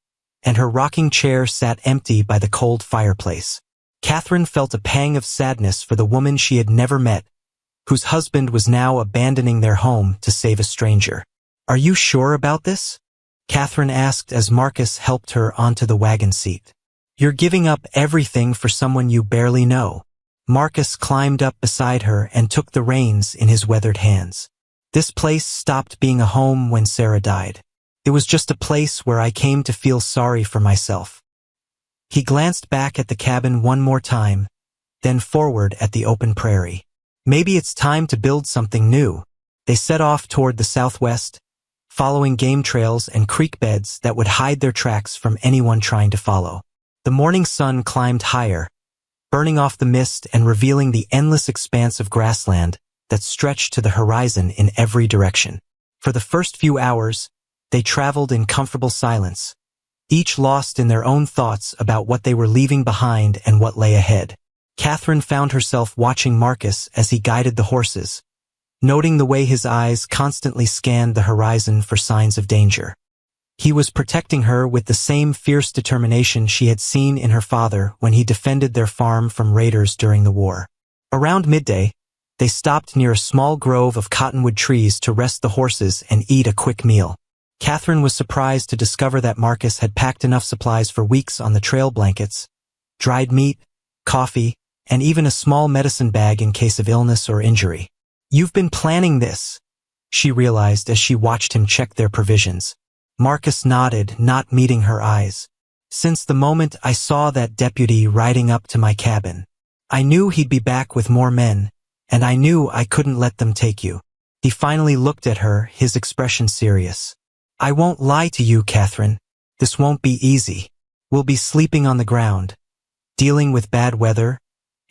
and her rocking chair sat empty by the cold fireplace. Catherine felt a pang of sadness for the woman she had never met, whose husband was now abandoning their home to save a stranger. "Are you sure about this?" Catherine asked as Marcus helped her onto the wagon seat. "You're giving up everything for someone you barely know." Marcus climbed up beside her and took the reins in his weathered hands. "This place stopped being a home when Sarah died. It was just a place where I came to feel sorry for myself." He glanced back at the cabin one more time, then forward at the open prairie. "Maybe it's time to build something new." They set off toward the southwest, following game trails and creek beds that would hide their tracks from anyone trying to follow. The morning sun climbed higher, burning off the mist and revealing the endless expanse of grassland that stretched to the horizon in every direction. For the first few hours, they traveled in comfortable silence, each lost in their own thoughts about what they were leaving behind and what lay ahead. Catherine found herself watching Marcus as he guided the horses, noting the way his eyes constantly scanned the horizon for signs of danger. He was protecting her with the same fierce determination she had seen in her father when he defended their farm from raiders during the war. Around midday, they stopped near a small grove of cottonwood trees to rest the horses and eat a quick meal. Catherine was surprised to discover that Marcus had packed enough supplies for weeks on the trail: blankets, dried meat, coffee, and even a small medicine bag in case of illness or injury. "You've been planning this," she realized as she watched him check their provisions. Marcus nodded, not meeting her eyes. "Since the moment I saw that deputy riding up to my cabin. I knew he'd be back with more men, and I knew I couldn't let them take you." He finally looked at her, his expression serious. "I won't lie to you, Catherine. This won't be easy. We'll be sleeping on the ground, dealing with bad weather,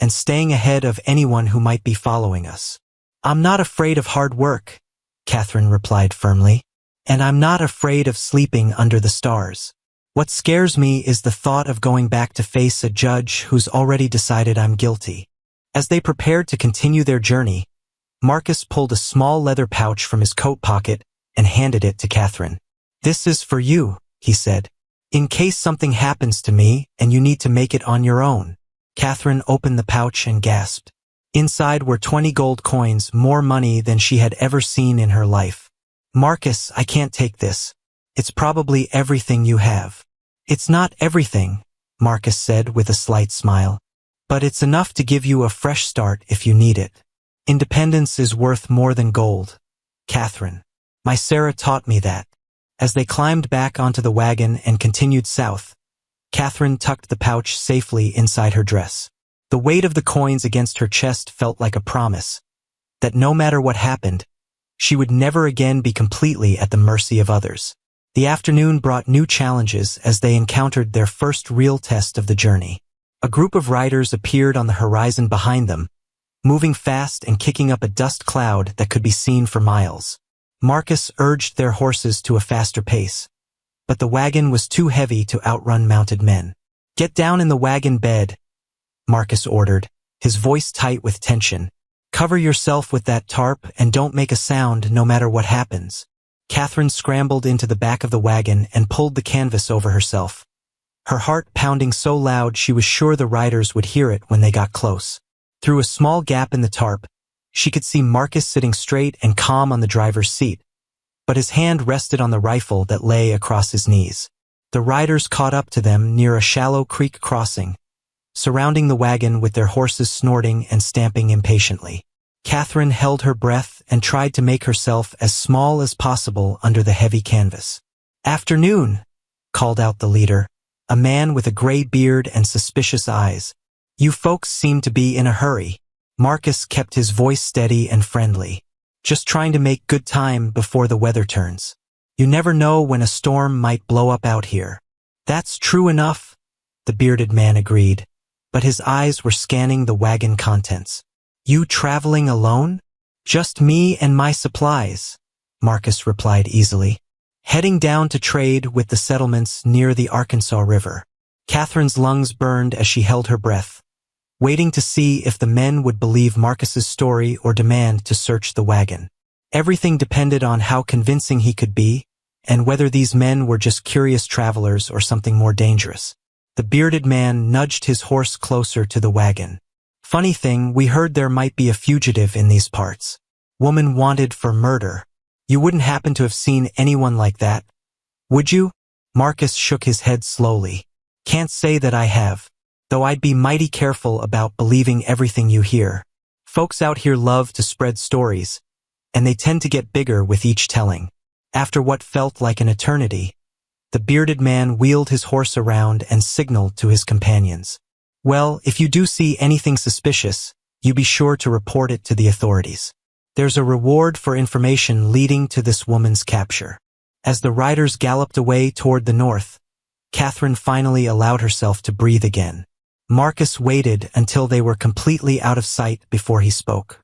and staying ahead of anyone who might be following us." "I'm not afraid of hard work," Catherine replied firmly. "And I'm not afraid of sleeping under the stars. What scares me is the thought of going back to face a judge who's already decided I'm guilty." As they prepared to continue their journey, Marcus pulled a small leather pouch from his coat pocket and handed it to Catherine. "This is for you," he said, "in case something happens to me and you need to make it on your own." Catherine opened the pouch and gasped. Inside were 20 gold coins, more money than she had ever seen in her life. "Marcus, I can't take this. It's probably everything you have." "It's not everything," Marcus said with a slight smile. "But it's enough to give you a fresh start if you need it. Independence is worth more than gold, Catherine. My Sarah taught me that." As they climbed back onto the wagon and continued south, Catherine tucked the pouch safely inside her dress. The weight of the coins against her chest felt like a promise that no matter what happened, she would never again be completely at the mercy of others. The afternoon brought new challenges as they encountered their first real test of the journey. A group of riders appeared on the horizon behind them, moving fast and kicking up a dust cloud that could be seen for miles. Marcus urged their horses to a faster pace, but the wagon was too heavy to outrun mounted men. "Get down in the wagon bed," Marcus ordered, his voice tight with tension. "Cover yourself with that tarp and don't make a sound no matter what happens." Catherine scrambled into the back of the wagon and pulled the canvas over herself, her heart pounding so loud she was sure the riders would hear it when they got close. Through a small gap in the tarp, she could see Marcus sitting straight and calm on the driver's seat, but his hand rested on the rifle that lay across his knees. The riders caught up to them near a shallow creek crossing, surrounding the wagon with their horses snorting and stamping impatiently. Catherine held her breath and tried to make herself as small as possible under the heavy canvas. "Afternoon," called out the leader, a man with a gray beard and suspicious eyes. "You folks seem to be in a hurry." Marcus kept his voice steady and friendly. "Just trying to make good time before the weather turns. You never know when a storm might blow up out here." "That's true enough," the bearded man agreed, but his eyes were scanning the wagon contents. "You traveling alone?" "Just me and my supplies," Marcus replied easily. "Heading down to trade with the settlements near the Arkansas River." Catherine's lungs burned as she held her breath, waiting to see if the men would believe Marcus's story or demand to search the wagon. Everything depended on how convincing he could be, and whether these men were just curious travelers or something more dangerous. The bearded man nudged his horse closer to the wagon. "Funny thing, we heard there might be a fugitive in these parts. Woman wanted for murder. You wouldn't happen to have seen anyone like that, would you?" Marcus shook his head slowly. "Can't say that I have, though I'd be mighty careful about believing everything you hear. Folks out here love to spread stories, and they tend to get bigger with each telling." After what felt like an eternity, the bearded man wheeled his horse around and signaled to his companions. "Well, if you do see anything suspicious, you be sure to report it to the authorities. There's a reward for information leading to this woman's capture." As the riders galloped away toward the north, Catherine finally allowed herself to breathe again. Marcus waited until they were completely out of sight before he spoke.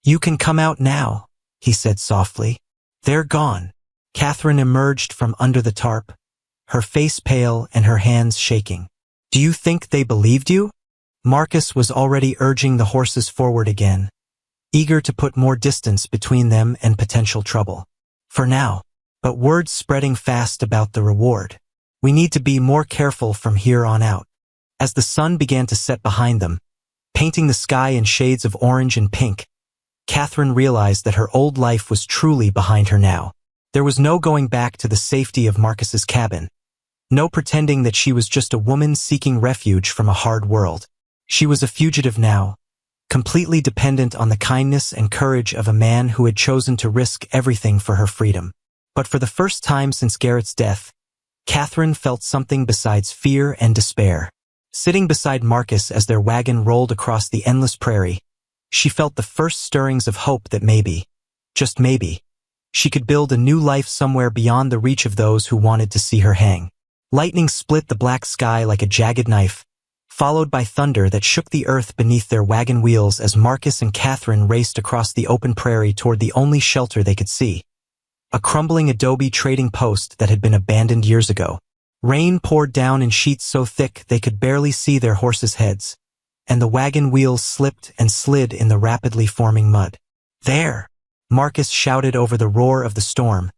"You can come out now," he said softly. "They're gone." Catherine emerged from under the tarp, her face pale and her hands shaking. "Do you think they believed you?" Marcus was already urging the horses forward again, eager to put more distance between them and potential trouble. "For now. But word's spreading fast about the reward. We need to be more careful from here on out." As the sun began to set behind them, painting the sky in shades of orange and pink, Catherine realized that her old life was truly behind her now. There was no going back to the safety of Marcus's cabin, no pretending that she was just a woman seeking refuge from a hard world. She was a fugitive now, completely dependent on the kindness and courage of a man who had chosen to risk everything for her freedom. But for the first time since Garrett's death, Catherine felt something besides fear and despair. Sitting beside Marcus as their wagon rolled across the endless prairie, she felt the first stirrings of hope that maybe, just maybe, she could build a new life somewhere beyond the reach of those who wanted to see her hang. Lightning split the black sky like a jagged knife, followed by thunder that shook the earth beneath their wagon wheels as Marcus and Catherine raced across the open prairie toward the only shelter they could see, a crumbling adobe trading post that had been abandoned years ago. Rain poured down in sheets so thick they could barely see their horses' heads, and the wagon wheels slipped and slid in the rapidly forming mud. "There!" Marcus shouted over the roar of the storm,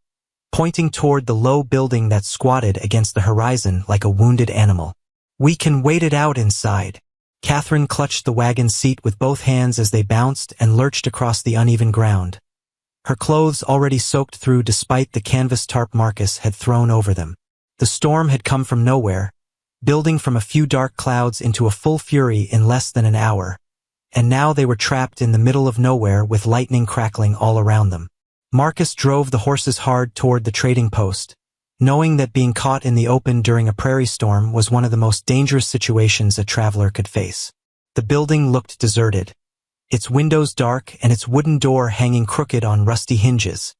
pointing toward the low building that squatted against the horizon like a wounded animal. "We can wait it out inside." Catherine clutched the wagon seat with both hands as they bounced and lurched across the uneven ground, her clothes already soaked through despite the canvas tarp Marcus had thrown over them. The storm had come from nowhere, building from a few dark clouds into a full fury in less than an hour, and now they were trapped in the middle of nowhere with lightning crackling all around them. Marcus drove the horses hard toward the trading post, knowing that being caught in the open during a prairie storm was one of the most dangerous situations a traveler could face. The building looked deserted, its windows dark and its wooden door hanging crooked on rusty hinges,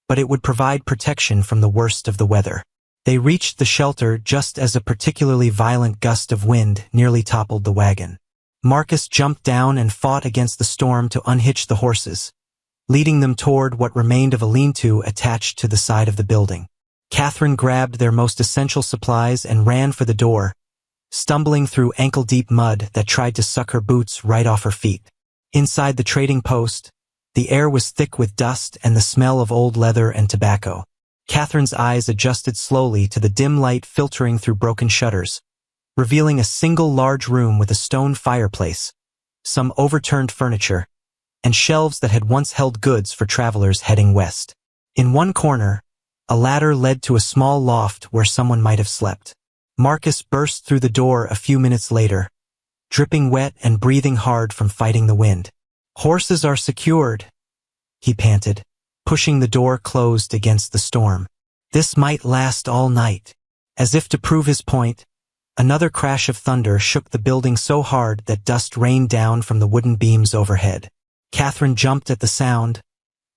but it would provide protection from the worst of the weather. They reached the shelter just as a particularly violent gust of wind nearly toppled the wagon. Marcus jumped down and fought against the storm to unhitch the horses, leading them toward what remained of a lean-to attached to the side of the building. Catherine grabbed their most essential supplies and ran for the door, stumbling through ankle-deep mud that tried to suck her boots right off her feet. Inside the trading post, the air was thick with dust and the smell of old leather and tobacco. Catherine's eyes adjusted slowly to the dim light filtering through broken shutters, revealing a single large room with a stone fireplace, some overturned furniture, and shelves that had once held goods for travelers heading west. In one corner, a ladder led to a small loft where someone might have slept. Marcus burst through the door a few minutes later, dripping wet and breathing hard from fighting the wind. "Horses are secured," he panted, pushing the door closed against the storm. "This might last all night." As if to prove his point, another crash of thunder shook the building so hard that dust rained down from the wooden beams overhead. Catherine jumped at the sound,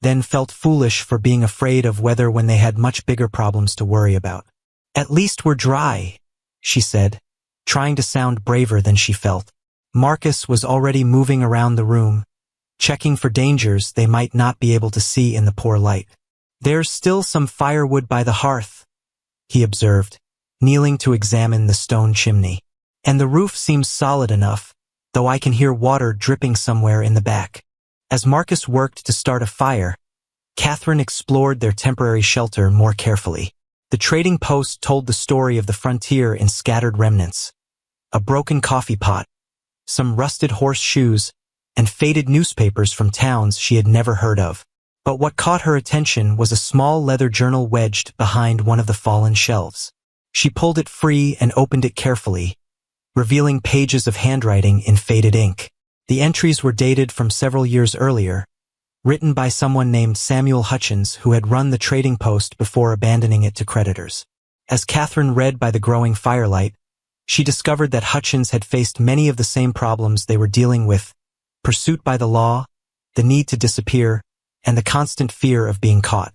then felt foolish for being afraid of weather when they had much bigger problems to worry about. "At least we're dry," she said, trying to sound braver than she felt. Marcus was already moving around the room, checking for dangers they might not be able to see in the poor light. "There's still some firewood by the hearth," he observed, kneeling to examine the stone chimney. "And the roof seems solid enough, though I can hear water dripping somewhere in the back." As Marcus worked to start a fire, Catherine explored their temporary shelter more carefully. The trading post told the story of the frontier in scattered remnants. A broken coffee pot, some rusted horseshoes, and faded newspapers from towns she had never heard of. But what caught her attention was a small leather journal wedged behind one of the fallen shelves. She pulled it free and opened it carefully, revealing pages of handwriting in faded ink. The entries were dated from several years earlier, written by someone named Samuel Hutchins who had run the trading post before abandoning it to creditors. As Catherine read by the growing firelight, she discovered that Hutchins had faced many of the same problems they were dealing with: pursuit by the law, the need to disappear, and the constant fear of being caught.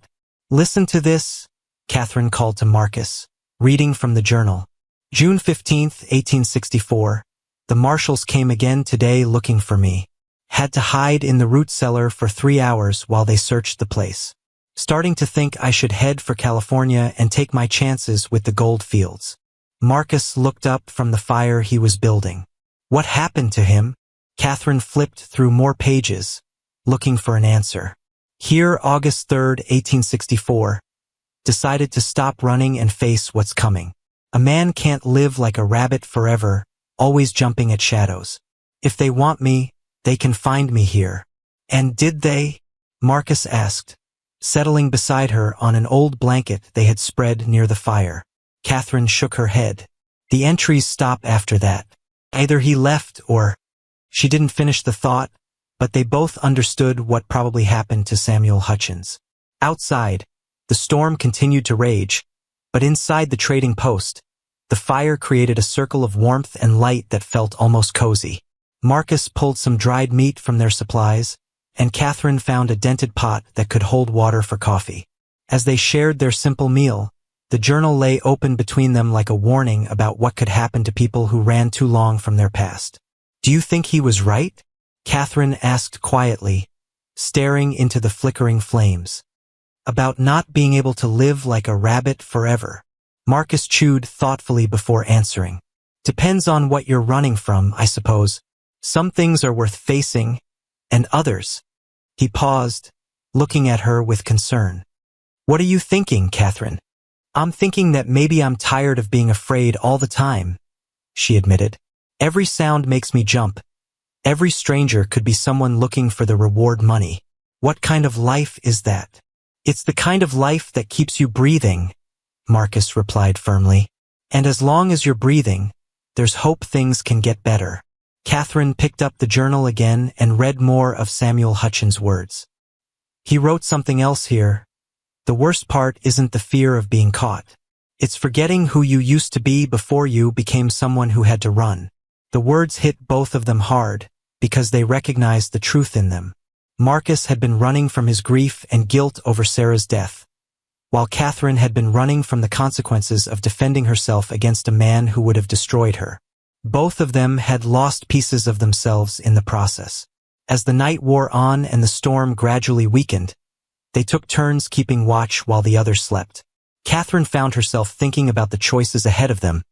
"Listen to this," Catherine called to Marcus, reading from the journal. "June 15th, 1864. The marshals came again today looking for me. Had to hide in the root cellar for 3 hours while they searched the place. Starting to think I should head for California and take my chances with the gold fields." Marcus looked up from the fire he was building. "What happened to him?" Catherine flipped through more pages, looking for an answer. "Here, August 3rd, 1864. Decided to stop running and face what's coming. A man can't live like a rabbit forever, always jumping at shadows. If they want me, they can find me here." "And did they?" Marcus asked, settling beside her on an old blanket they had spread near the fire. Catherine shook her head. "The entries stop after that. Either he left or—" She didn't finish the thought, but they both understood what probably happened to Samuel Hutchins. Outside, the storm continued to rage, but inside the trading post, the fire created a circle of warmth and light that felt almost cozy. Marcus pulled some dried meat from their supplies, and Catherine found a dented pot that could hold water for coffee. As they shared their simple meal, the journal lay open between them like a warning about what could happen to people who ran too long from their past. "Do you think he was right?" Catherine asked quietly, staring into the flickering flames. "About not being able to live like a rabbit forever." Marcus chewed thoughtfully before answering. "Depends on what you're running from, I suppose. Some things are worth facing, and others." He paused, looking at her with concern. "What are you thinking, Catherine?" "I'm thinking that maybe I'm tired of being afraid all the time," she admitted. "Every sound makes me jump. Every stranger could be someone looking for the reward money. What kind of life is that?" "It's the kind of life that keeps you breathing," Marcus replied firmly. "And as long as you're breathing, there's hope things can get better." Catherine picked up the journal again and read more of Samuel Hutchins' words. "He wrote something else here. The worst part isn't the fear of being caught. It's forgetting who you used to be before you became someone who had to run." The words hit both of them hard, because they recognized the truth in them. Marcus had been running from his grief and guilt over Sarah's death, while Catherine had been running from the consequences of defending herself against a man who would have destroyed her. Both of them had lost pieces of themselves in the process. As the night wore on and the storm gradually weakened, they took turns keeping watch while the others slept. Catherine found herself thinking about the choices ahead of them,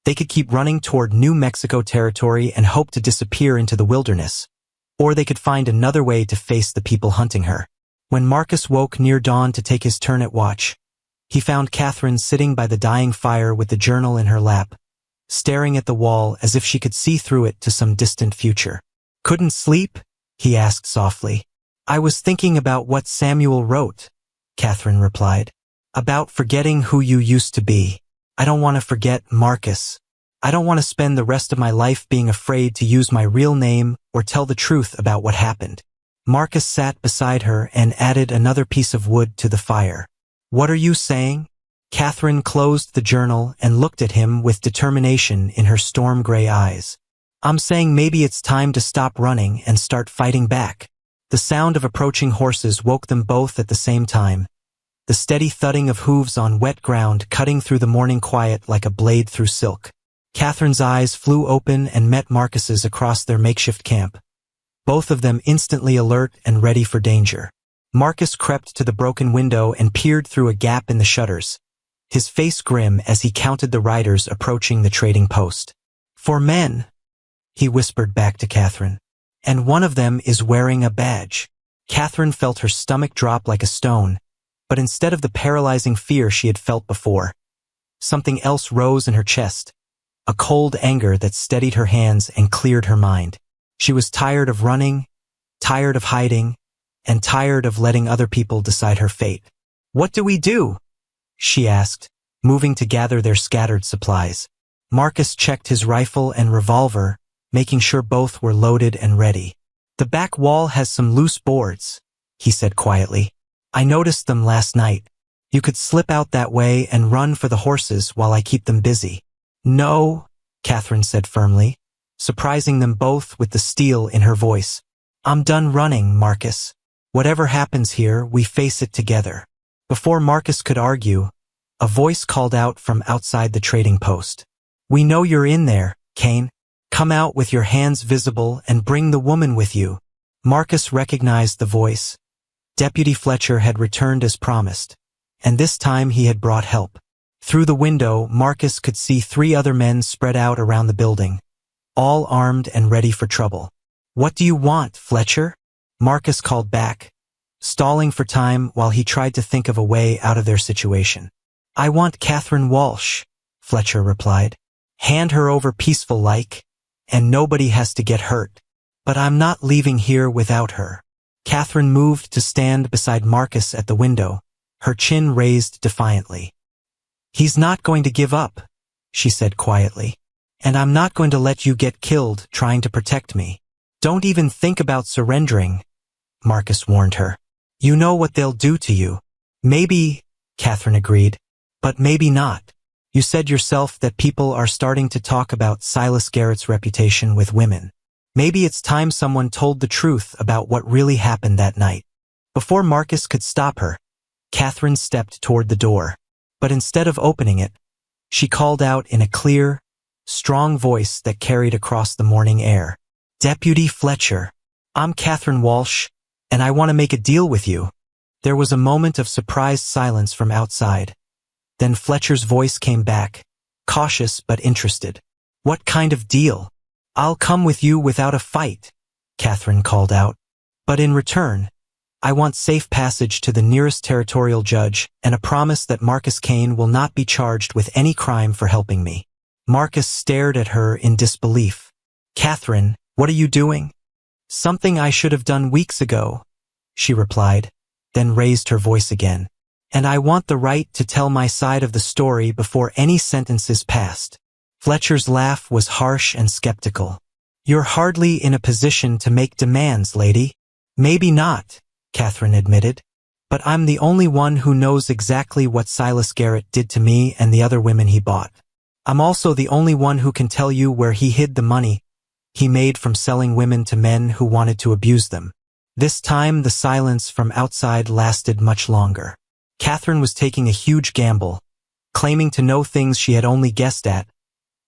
They could keep running toward New Mexico territory and hope to disappear into the wilderness, or they could find another way to face the people hunting her. When Marcus woke near dawn to take his turn at watch, he found Catherine sitting by the dying fire with the journal in her lap, staring at the wall as if she could see through it to some distant future. "Couldn't sleep?" he asked softly. "I was thinking about what Samuel wrote," Catherine replied. "About forgetting who you used to be. I don't want to forget Marcus. I don't want to spend the rest of my life being afraid to use my real name or tell the truth about what happened." Marcus sat beside her and added another piece of wood to the fire. "What are you saying?" Catherine closed the journal and looked at him with determination in her storm-gray eyes. "I'm saying maybe it's time to stop running and start fighting back." The sound of approaching horses woke them both at the same time, the steady thudding of hooves on wet ground cutting through the morning quiet like a blade through silk. Catherine's eyes flew open and met Marcus's across their makeshift camp, both of them instantly alert and ready for danger. Marcus crept to the broken window and peered through a gap in the shutters, his face grim as he counted the riders approaching the trading post. "4 men," he whispered back to Catherine, "and one of them is wearing a badge." Catherine felt her stomach drop like a stone, but instead of the paralyzing fear she had felt before, something else rose in her chest, a cold anger that steadied her hands and cleared her mind. She was tired of running, tired of hiding, and tired of letting other people decide her fate. "What do we do?" she asked, moving to gather their scattered supplies. Marcus checked his rifle and revolver, making sure both were loaded and ready. "The back wall has some loose boards," he said quietly. "I noticed them last night. You could slip out that way and run for the horses while I keep them busy." "No," Catherine said firmly, surprising them both with the steel in her voice. "I'm done running, Marcus. Whatever happens here, we face it together." Before Marcus could argue, a voice called out from outside the trading post. "We know you're in there, Kane. Come out with your hands visible and bring the woman with you." Marcus recognized the voice. Deputy Fletcher had returned as promised, and this time he had brought help. Through the window, Marcus could see 3 other men spread out around the building, all armed and ready for trouble. "What do you want, Fletcher?" Marcus called back, stalling for time while he tried to think of a way out of their situation. "I want Catherine Walsh," Fletcher replied. "Hand her over peaceful-like, and nobody has to get hurt. But I'm not leaving here without her." Catherine moved to stand beside Marcus at the window, her chin raised defiantly. "He's not going to give up," she said quietly. "And I'm not going to let you get killed trying to protect me." "Don't even think about surrendering," Marcus warned her. "You know what they'll do to you." "Maybe," Catherine agreed, "but maybe not. You said yourself that people are starting to talk about Silas Garrett's reputation with women. Maybe it's time someone told the truth about what really happened that night." Before Marcus could stop her, Catherine stepped toward the door. But instead of opening it, she called out in a clear, strong voice that carried across the morning air. "Deputy Fletcher, I'm Catherine Walsh, and I want to make a deal with you." There was a moment of surprised silence from outside. Then Fletcher's voice came back, cautious but interested. "What kind of deal?" "I'll come with you without a fight," Catherine called out. "But in return, I want safe passage to the nearest territorial judge and a promise that Marcus Kane will not be charged with any crime for helping me." Marcus stared at her in disbelief. "Catherine, what are you doing?" "Something I should have done weeks ago," she replied, then raised her voice again. "And I want the right to tell my side of the story before any sentence is passed." Fletcher's laugh was harsh and skeptical. "You're hardly in a position to make demands, lady." "Maybe not," Catherine admitted, "but I'm the only one who knows exactly what Silas Garrett did to me and the other women he bought. I'm also the only one who can tell you where he hid the money he made from selling women to men who wanted to abuse them." This time the silence from outside lasted much longer. Catherine was taking a huge gamble, claiming to know things she had only guessed at,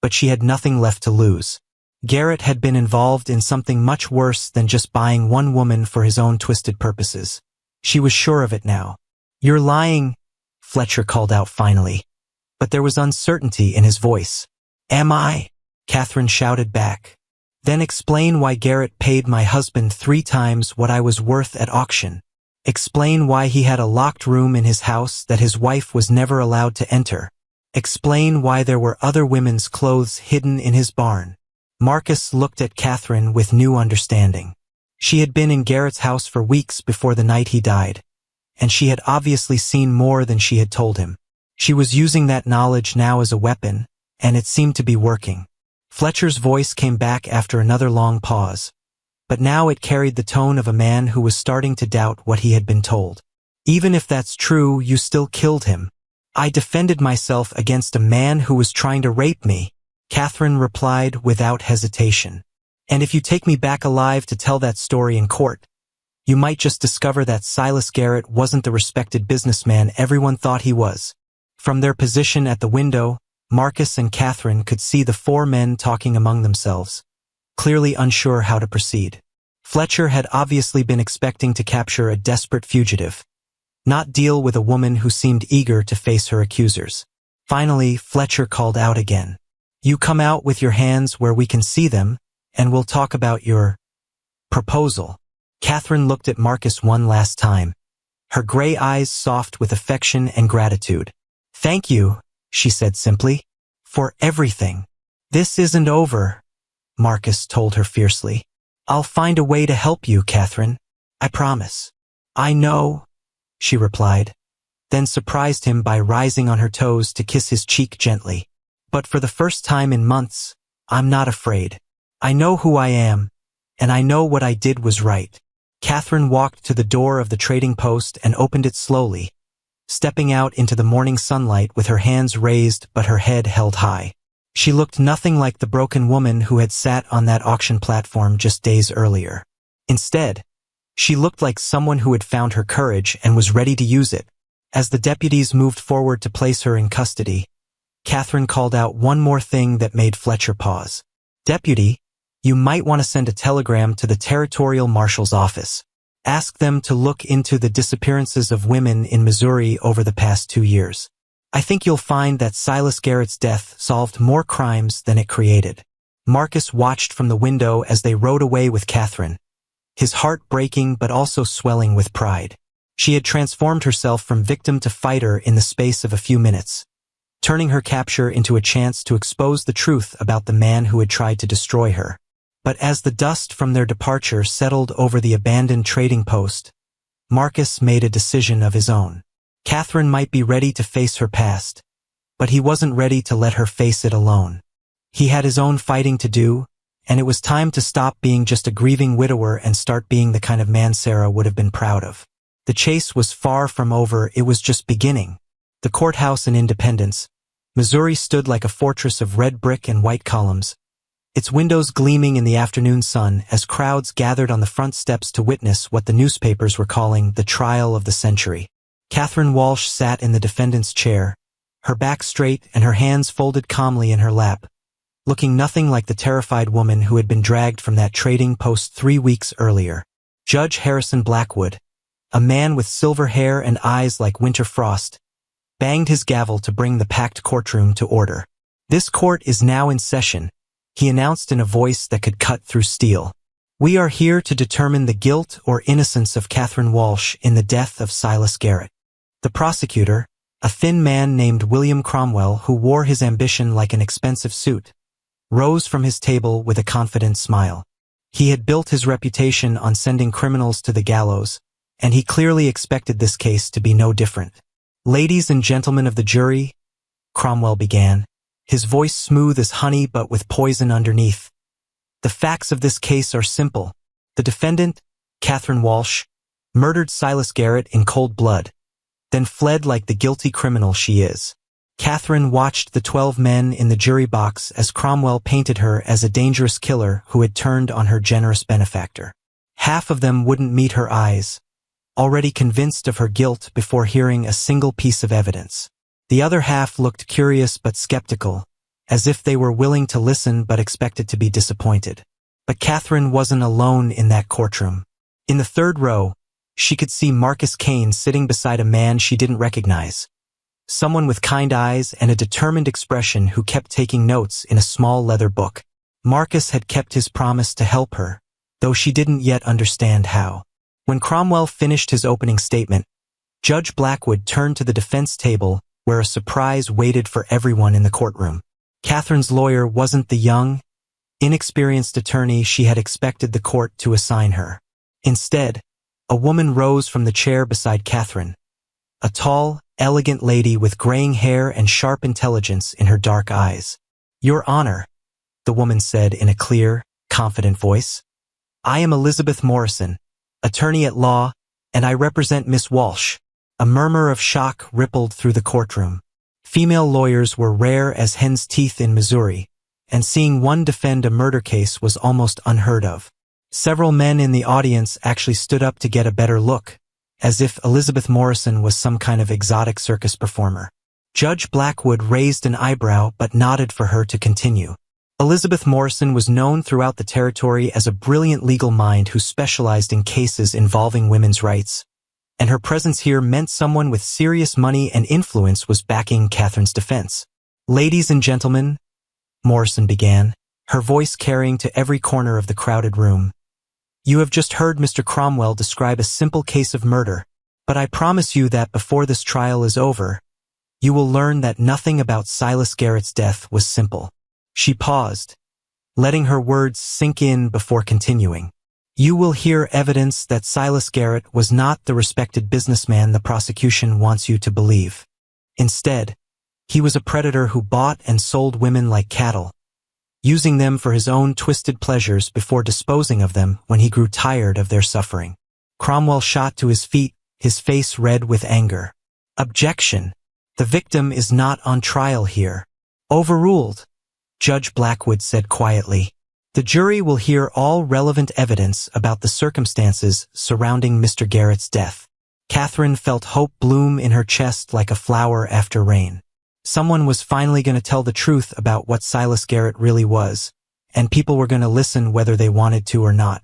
but she had nothing left to lose. Garrett had been involved in something much worse than just buying one woman for his own twisted purposes. She was sure of it now. "You're lying," Fletcher called out finally, but there was uncertainty in his voice. Am I? Catherine shouted back. Then explain why Garrett paid my husband 3 times what I was worth at auction. Explain why he had a locked room in his house that his wife was never allowed to enter. Explain why there were other women's clothes hidden in his barn. Marcus looked at Catherine with new understanding. She had been in Garrett's house for weeks before the night he died, and she had obviously seen more than she had told him. She was using that knowledge now as a weapon, and it seemed to be working. Fletcher's voice came back after another long pause, but now it carried the tone of a man who was starting to doubt what he had been told. Even if that's true, you still killed him. I defended myself against a man who was trying to rape me, Catherine replied without hesitation. And if you take me back alive to tell that story in court, you might just discover that Silas Garrett wasn't the respected businessman everyone thought he was. From their position at the window, Marcus and Catherine could see the 4 men talking among themselves, clearly unsure how to proceed. Fletcher had obviously been expecting to capture a desperate fugitive, not deal with a woman who seemed eager to face her accusers. Finally, Fletcher called out again. You come out with your hands where we can see them, and we'll talk about your proposal. Catherine looked at Marcus one last time, her gray eyes soft with affection and gratitude. Thank you, she said simply, for everything. This isn't over, Marcus told her fiercely. I'll find a way to help you, Catherine. I promise. I know, she replied, then surprised him by rising on her toes to kiss his cheek gently. But for the first time in months, I'm not afraid. I know who I am, and I know what I did was right. Catherine walked to the door of the trading post and opened it slowly, stepping out into the morning sunlight with her hands raised but her head held high. She looked nothing like the broken woman who had sat on that auction platform just days earlier. Instead, she looked like someone who had found her courage and was ready to use it. As the deputies moved forward to place her in custody, Catherine called out one more thing that made Fletcher pause. Deputy, you might want to send a telegram to the Territorial Marshal's office. Ask them to look into the disappearances of women in Missouri over the past 2 years. I think you'll find that Silas Garrett's death solved more crimes than it created. Marcus watched from the window as they rode away with Catherine, his heart breaking but also swelling with pride. She had transformed herself from victim to fighter in the space of a few minutes, turning her capture into a chance to expose the truth about the man who had tried to destroy her. But as the dust from their departure settled over the abandoned trading post, Marcus made a decision of his own. Catherine might be ready to face her past, but he wasn't ready to let her face it alone. He had his own fighting to do, and it was time to stop being just a grieving widower and start being the kind of man Sarah would have been proud of. The chase was far from over, it was just beginning. The courthouse in Independence, Missouri stood like a fortress of red brick and white columns, its windows gleaming in the afternoon sun as crowds gathered on the front steps to witness what the newspapers were calling the trial of the century. Catherine Walsh sat in the defendant's chair, her back straight and her hands folded calmly in her lap, looking nothing like the terrified woman who had been dragged from that trading post 3 weeks earlier. Judge Harrison Blackwood, a man with silver hair and eyes like winter frost, banged his gavel to bring the packed courtroom to order. This court is now in session, he announced in a voice that could cut through steel. We are here to determine the guilt or innocence of Catherine Walsh in the death of Silas Garrett. The prosecutor, a thin man named William Cromwell who wore his ambition like an expensive suit, rose from his table with a confident smile. He had built his reputation on sending criminals to the gallows, and he clearly expected this case to be no different. Ladies and gentlemen of the jury, Cromwell began, his voice smooth as honey but with poison underneath. The facts of this case are simple. The defendant, Catherine Walsh, murdered Silas Garrett in cold blood, then fled like the guilty criminal she is. Catherine watched the 12 men in the jury box as Cromwell painted her as a dangerous killer who had turned on her generous benefactor. Half of them wouldn't meet her eyes, already convinced of her guilt before hearing a single piece of evidence. The other half looked curious but skeptical, as if they were willing to listen but expected to be disappointed. But Catherine wasn't alone in that courtroom. In the third row, she could see Marcus Kane sitting beside a man she didn't recognize, someone with kind eyes and a determined expression who kept taking notes in a small leather book. Marcus had kept his promise to help her, though she didn't yet understand how. When Cromwell finished his opening statement, Judge Blackwood turned to the defense table where a surprise waited for everyone in the courtroom. Catherine's lawyer wasn't the young, inexperienced attorney she had expected the court to assign her. Instead, a woman rose from the chair beside Catherine, a tall, elegant lady with graying hair and sharp intelligence in her dark eyes. "Your Honor," the woman said in a clear, confident voice, "I am Elizabeth Morrison, attorney at law, and I represent Miss Walsh." A murmur of shock rippled through the courtroom. Female lawyers were rare as hen's teeth in Missouri, and seeing one defend a murder case was almost unheard of. Several men in the audience actually stood up to get a better look, as if Elizabeth Morrison was some kind of exotic circus performer. Judge Blackwood raised an eyebrow but nodded for her to continue. Elizabeth Morrison was known throughout the territory as a brilliant legal mind who specialized in cases involving women's rights, and her presence here meant someone with serious money and influence was backing Catherine's defense. "Ladies and gentlemen," Morrison began, her voice carrying to every corner of the crowded room, "you have just heard Mr. Cromwell describe a simple case of murder, but I promise you that before this trial is over, you will learn that nothing about Silas Garrett's death was simple." She paused, letting her words sink in before continuing. "You will hear evidence that Silas Garrett was not the respected businessman the prosecution wants you to believe. Instead, he was a predator who bought and sold women like cattle, using them for his own twisted pleasures before disposing of them when he grew tired of their suffering." Cromwell shot to his feet, his face red with anger. "Objection! The victim is not on trial here." "Overruled," Judge Blackwood said quietly. "The jury will hear all relevant evidence about the circumstances surrounding Mr. Garrett's death." Catherine felt hope bloom in her chest like a flower after rain. Someone was finally going to tell the truth about what Silas Garrett really was, and people were going to listen whether they wanted to or not.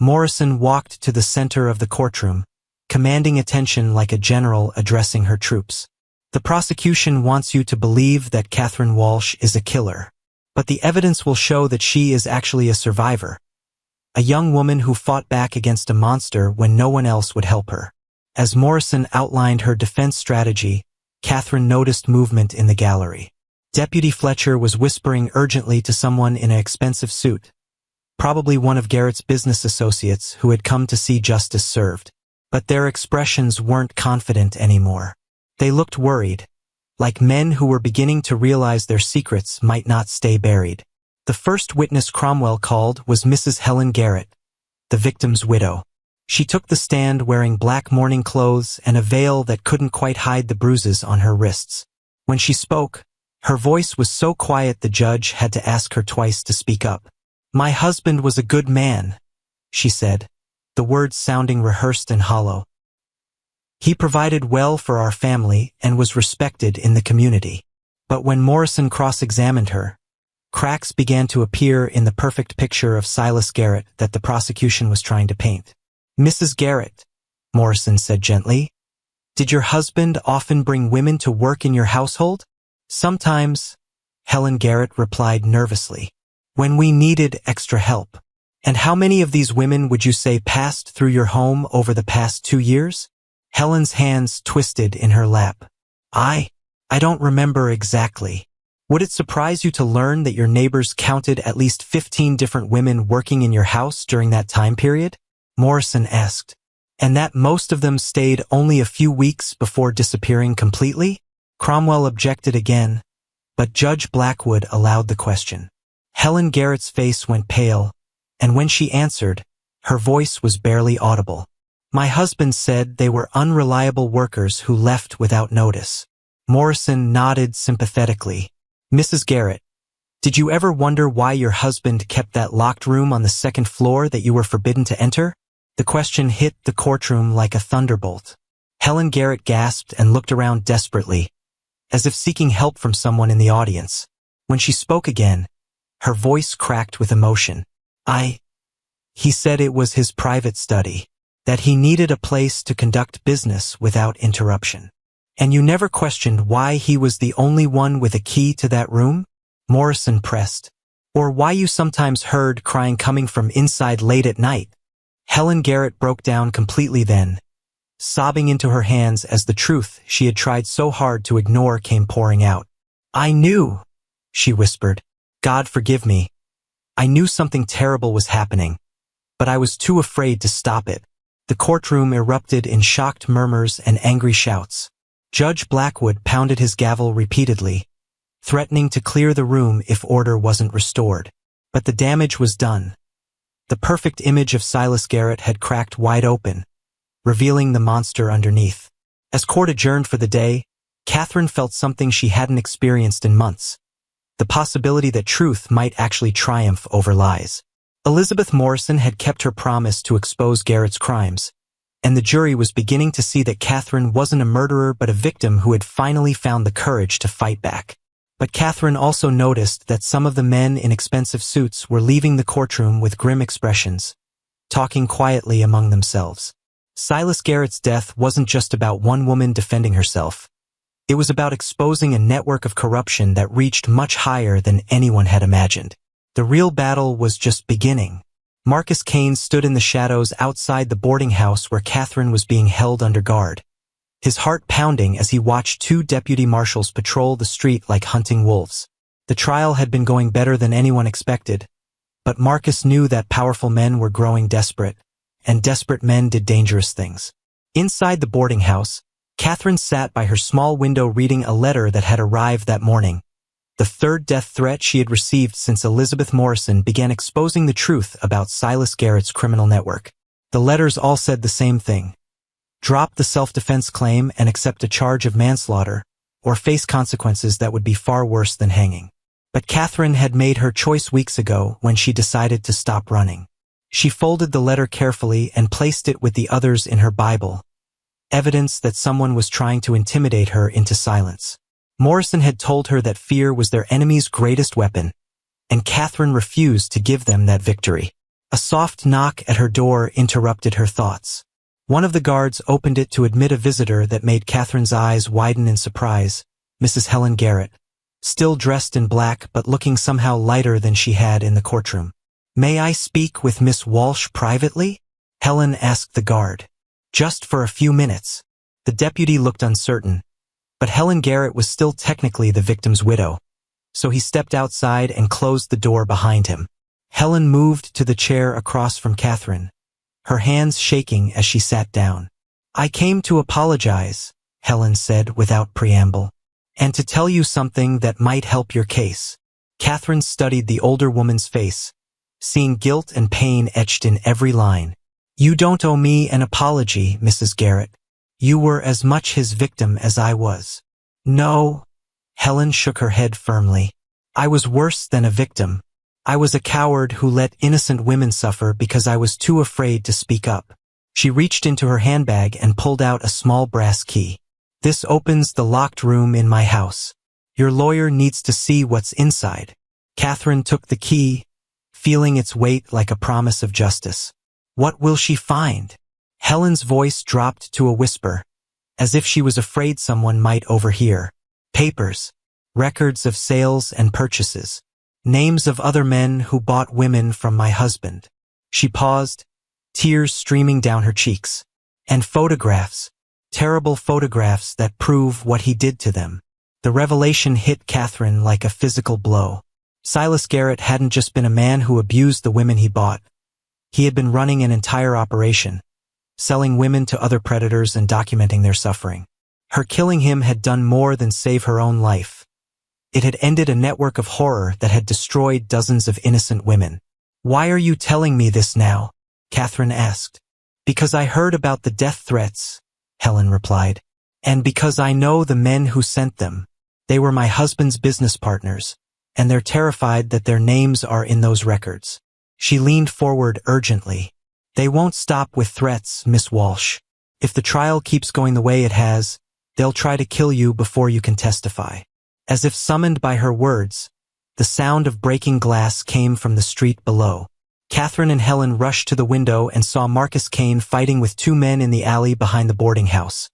Morrison walked to the center of the courtroom, commanding attention like a general addressing her troops. "The prosecution wants you to believe that Catherine Walsh is a killer, but the evidence will show that she is actually a survivor, a young woman who fought back against a monster when no one else would help her." As Morrison outlined her defense strategy, Catherine noticed movement in the gallery. Deputy Fletcher was whispering urgently to someone in an expensive suit, probably one of Garrett's business associates who had come to see justice served. But their expressions weren't confident anymore. They looked worried, like men who were beginning to realize their secrets might not stay buried. The first witness Cromwell called was Mrs. Helen Garrett, the victim's widow. She took the stand wearing black mourning clothes and a veil that couldn't quite hide the bruises on her wrists. When she spoke, her voice was so quiet the judge had to ask her twice to speak up. "My husband was a good man," she said, the words sounding rehearsed and hollow. "He provided well for our family and was respected in the community." But when Morrison cross-examined her, cracks began to appear in the perfect picture of Silas Garrett that the prosecution was trying to paint. "Mrs. Garrett," Morrison said gently, "did your husband often bring women to work in your household?" "Sometimes," Helen Garrett replied nervously, "when we needed extra help." "And how many of these women would you say passed through your home over the past 2 years? Helen's hands twisted in her lap. I don't remember exactly." "Would it surprise you to learn that your neighbors counted at least 15 different women working in your house during that time period?" Morrison asked. "And that most of them stayed only a few weeks before disappearing completely?" Cromwell objected again, but Judge Blackwood allowed the question. Helen Garrett's face went pale, and when she answered, her voice was barely audible. "My husband said they were unreliable workers who left without notice." Morrison nodded sympathetically. "Mrs. Garrett, did you ever wonder why your husband kept that locked room on the second floor that you were forbidden to enter?" The question hit the courtroom like a thunderbolt. Helen Garrett gasped and looked around desperately, as if seeking help from someone in the audience. When she spoke again, her voice cracked with emotion. He said it was his private study, that he needed a place to conduct business without interruption. And you never questioned why he was the only one with a key to that room? Morrison pressed. Or why you sometimes heard crying coming from inside late at night? Helen Garrett broke down completely then, sobbing into her hands as the truth she had tried so hard to ignore came pouring out. I knew, she whispered. God forgive me. I knew something terrible was happening, but I was too afraid to stop it. The courtroom erupted in shocked murmurs and angry shouts. Judge Blackwood pounded his gavel repeatedly, threatening to clear the room if order wasn't restored. But the damage was done. The perfect image of Silas Garrett had cracked wide open, revealing the monster underneath. As court adjourned for the day, Catherine felt something she hadn't experienced in months. The possibility that truth might actually triumph over lies. Elizabeth Morrison had kept her promise to expose Garrett's crimes, and the jury was beginning to see that Catherine wasn't a murderer but a victim who had finally found the courage to fight back. But Catherine also noticed that some of the men in expensive suits were leaving the courtroom with grim expressions, talking quietly among themselves. Silas Garrett's death wasn't just about one woman defending herself. It was about exposing a network of corruption that reached much higher than anyone had imagined. The real battle was just beginning. Marcus Kane stood in the shadows outside the boarding house where Catherine was being held under guard, his heart pounding as he watched two deputy marshals patrol the street like hunting wolves. The trial had been going better than anyone expected, but Marcus knew that powerful men were growing desperate, and desperate men did dangerous things. Inside the boarding house, Catherine sat by her small window reading a letter that had arrived that morning. The third death threat she had received since Elizabeth Morrison began exposing the truth about Silas Garrett's criminal network. The letters all said the same thing. Drop the self-defense claim and accept a charge of manslaughter, or face consequences that would be far worse than hanging. But Catherine had made her choice weeks ago when she decided to stop running. She folded the letter carefully and placed it with the others in her Bible, evidence that someone was trying to intimidate her into silence. Morrison had told her that fear was their enemy's greatest weapon, and Catherine refused to give them that victory. A soft knock at her door interrupted her thoughts. One of the guards opened it to admit a visitor that made Catherine's eyes widen in surprise, Mrs. Helen Garrett, still dressed in black but looking somehow lighter than she had in the courtroom. May I speak with Miss Walsh privately? Helen asked the guard. Just for a few minutes. The deputy looked uncertain, but Helen Garrett was still technically the victim's widow, so he stepped outside and closed the door behind him. Helen moved to the chair across from Catherine, her hands shaking as she sat down. I came to apologize, Helen said without preamble, and to tell you something that might help your case. Catherine studied the older woman's face, seeing guilt and pain etched in every line. You don't owe me an apology, Mrs. Garrett. You were as much his victim as I was. No, Helen shook her head firmly. I was worse than a victim. I was a coward who let innocent women suffer because I was too afraid to speak up. She reached into her handbag and pulled out a small brass key. This opens the locked room in my house. Your lawyer needs to see what's inside. Catherine took the key, feeling its weight like a promise of justice. What will she find? Helen's voice dropped to a whisper, as if she was afraid someone might overhear. Papers, records of sales and purchases, names of other men who bought women from my husband. She paused, tears streaming down her cheeks. And photographs, terrible photographs that prove what he did to them. The revelation hit Catherine like a physical blow. Silas Garrett hadn't just been a man who abused the women he bought. He had been running an entire operation, selling women to other predators and documenting their suffering. Her killing him had done more than save her own life. It had ended a network of horror that had destroyed dozens of innocent women. Why are you telling me this now? Catherine asked. Because I heard about the death threats, Helen replied. And because I know the men who sent them. They were my husband's business partners, and they're terrified that their names are in those records. She leaned forward urgently. They won't stop with threats, Miss Walsh. If the trial keeps going the way it has, they'll try to kill you before you can testify. As if summoned by her words, the sound of breaking glass came from the street below. Catherine and Helen rushed to the window and saw Marcus Kane fighting with two men in the alley behind the boarding house.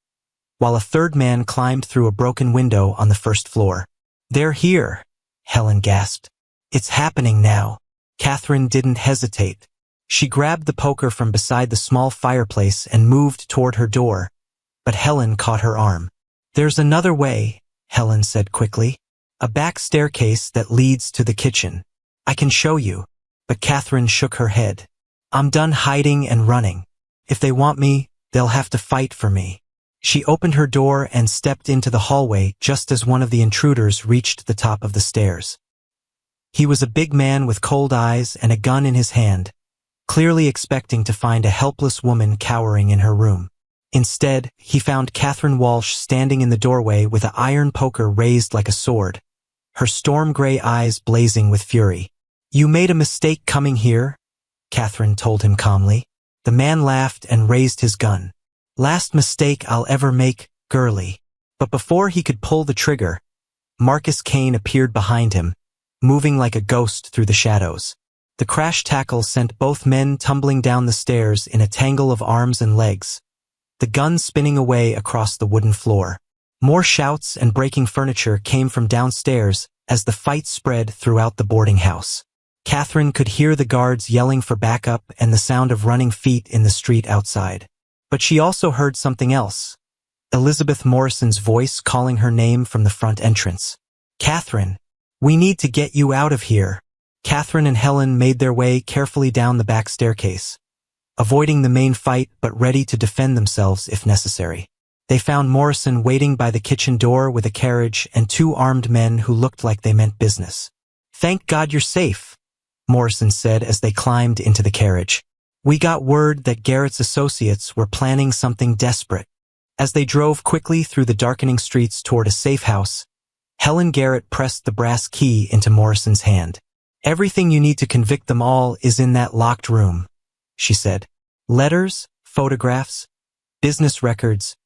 while a third man climbed through a broken window on the first floor. "They're here," Helen gasped. "It's happening now." Catherine didn't hesitate. She grabbed the poker from beside the small fireplace and moved toward her door, but Helen caught her arm. "There's another way," Helen said quickly. "A back staircase that leads to the kitchen. I can show you." But Catherine shook her head. "I'm done hiding and running. If they want me, they'll have to fight for me." She opened her door and stepped into the hallway just as one of the intruders reached the top of the stairs. He was a big man with cold eyes and a gun in his hand, clearly expecting to find a helpless woman cowering in her room. Instead, he found Catherine Walsh standing in the doorway with an iron poker raised like a sword, her storm-gray eyes blazing with fury. "You made a mistake coming here," Catherine told him calmly. The man laughed and raised his gun. "Last mistake I'll ever make, girlie." But before he could pull the trigger, Marcus Kane appeared behind him, moving like a ghost through the shadows. The crash tackle sent both men tumbling down the stairs in a tangle of arms and legs, the gun spinning away across the wooden floor. More shouts and breaking furniture came from downstairs as the fight spread throughout the boarding house. Catherine could hear the guards yelling for backup and the sound of running feet in the street outside. But she also heard something else. Elizabeth Morrison's voice calling her name from the front entrance. "Catherine, we need to get you out of here." Catherine and Helen made their way carefully down the back staircase, avoiding the main fight but ready to defend themselves if necessary. They found Morrison waiting by the kitchen door with a carriage and two armed men who looked like they meant business. "Thank God you're safe," Morrison said as they climbed into the carriage. "We got word that Garrett's associates were planning something desperate." As they drove quickly through the darkening streets toward a safe house, Helen Garrett pressed the brass key into Morrison's hand. "Everything you need to convict them all is in that locked room," she said. "Letters, photographs, business records,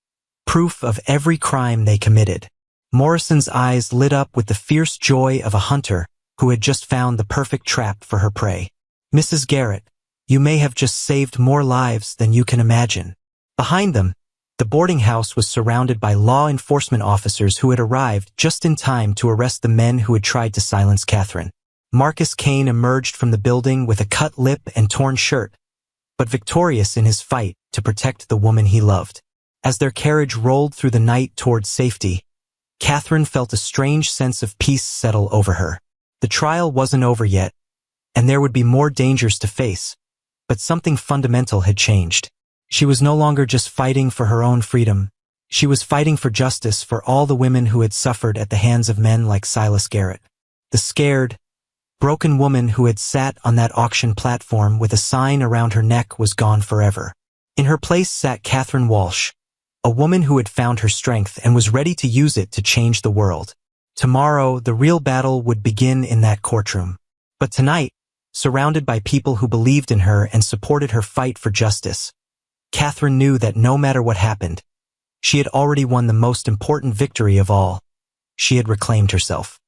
proof of every crime they committed." Morrison's eyes lit up with the fierce joy of a hunter who had just found the perfect trap for her prey. "Mrs. Garrett, you may have just saved more lives than you can imagine." Behind them, the boarding house was surrounded by law enforcement officers who had arrived just in time to arrest the men who had tried to silence Catherine. Marcus Kane emerged from the building with a cut lip and torn shirt, but victorious in his fight to protect the woman he loved. As their carriage rolled through the night toward safety, Catherine felt a strange sense of peace settle over her. The trial wasn't over yet, and there would be more dangers to face, but something fundamental had changed. She was no longer just fighting for her own freedom. She was fighting for justice for all the women who had suffered at the hands of men like Silas Garrett. The scared, broken woman who had sat on that auction platform with a sign around her neck was gone forever. In her place sat Catherine Walsh, a woman who had found her strength and was ready to use it to change the world. Tomorrow, the real battle would begin in that courtroom. But tonight, surrounded by people who believed in her and supported her fight for justice, Catherine knew that no matter what happened, she had already won the most important victory of all. She had reclaimed herself.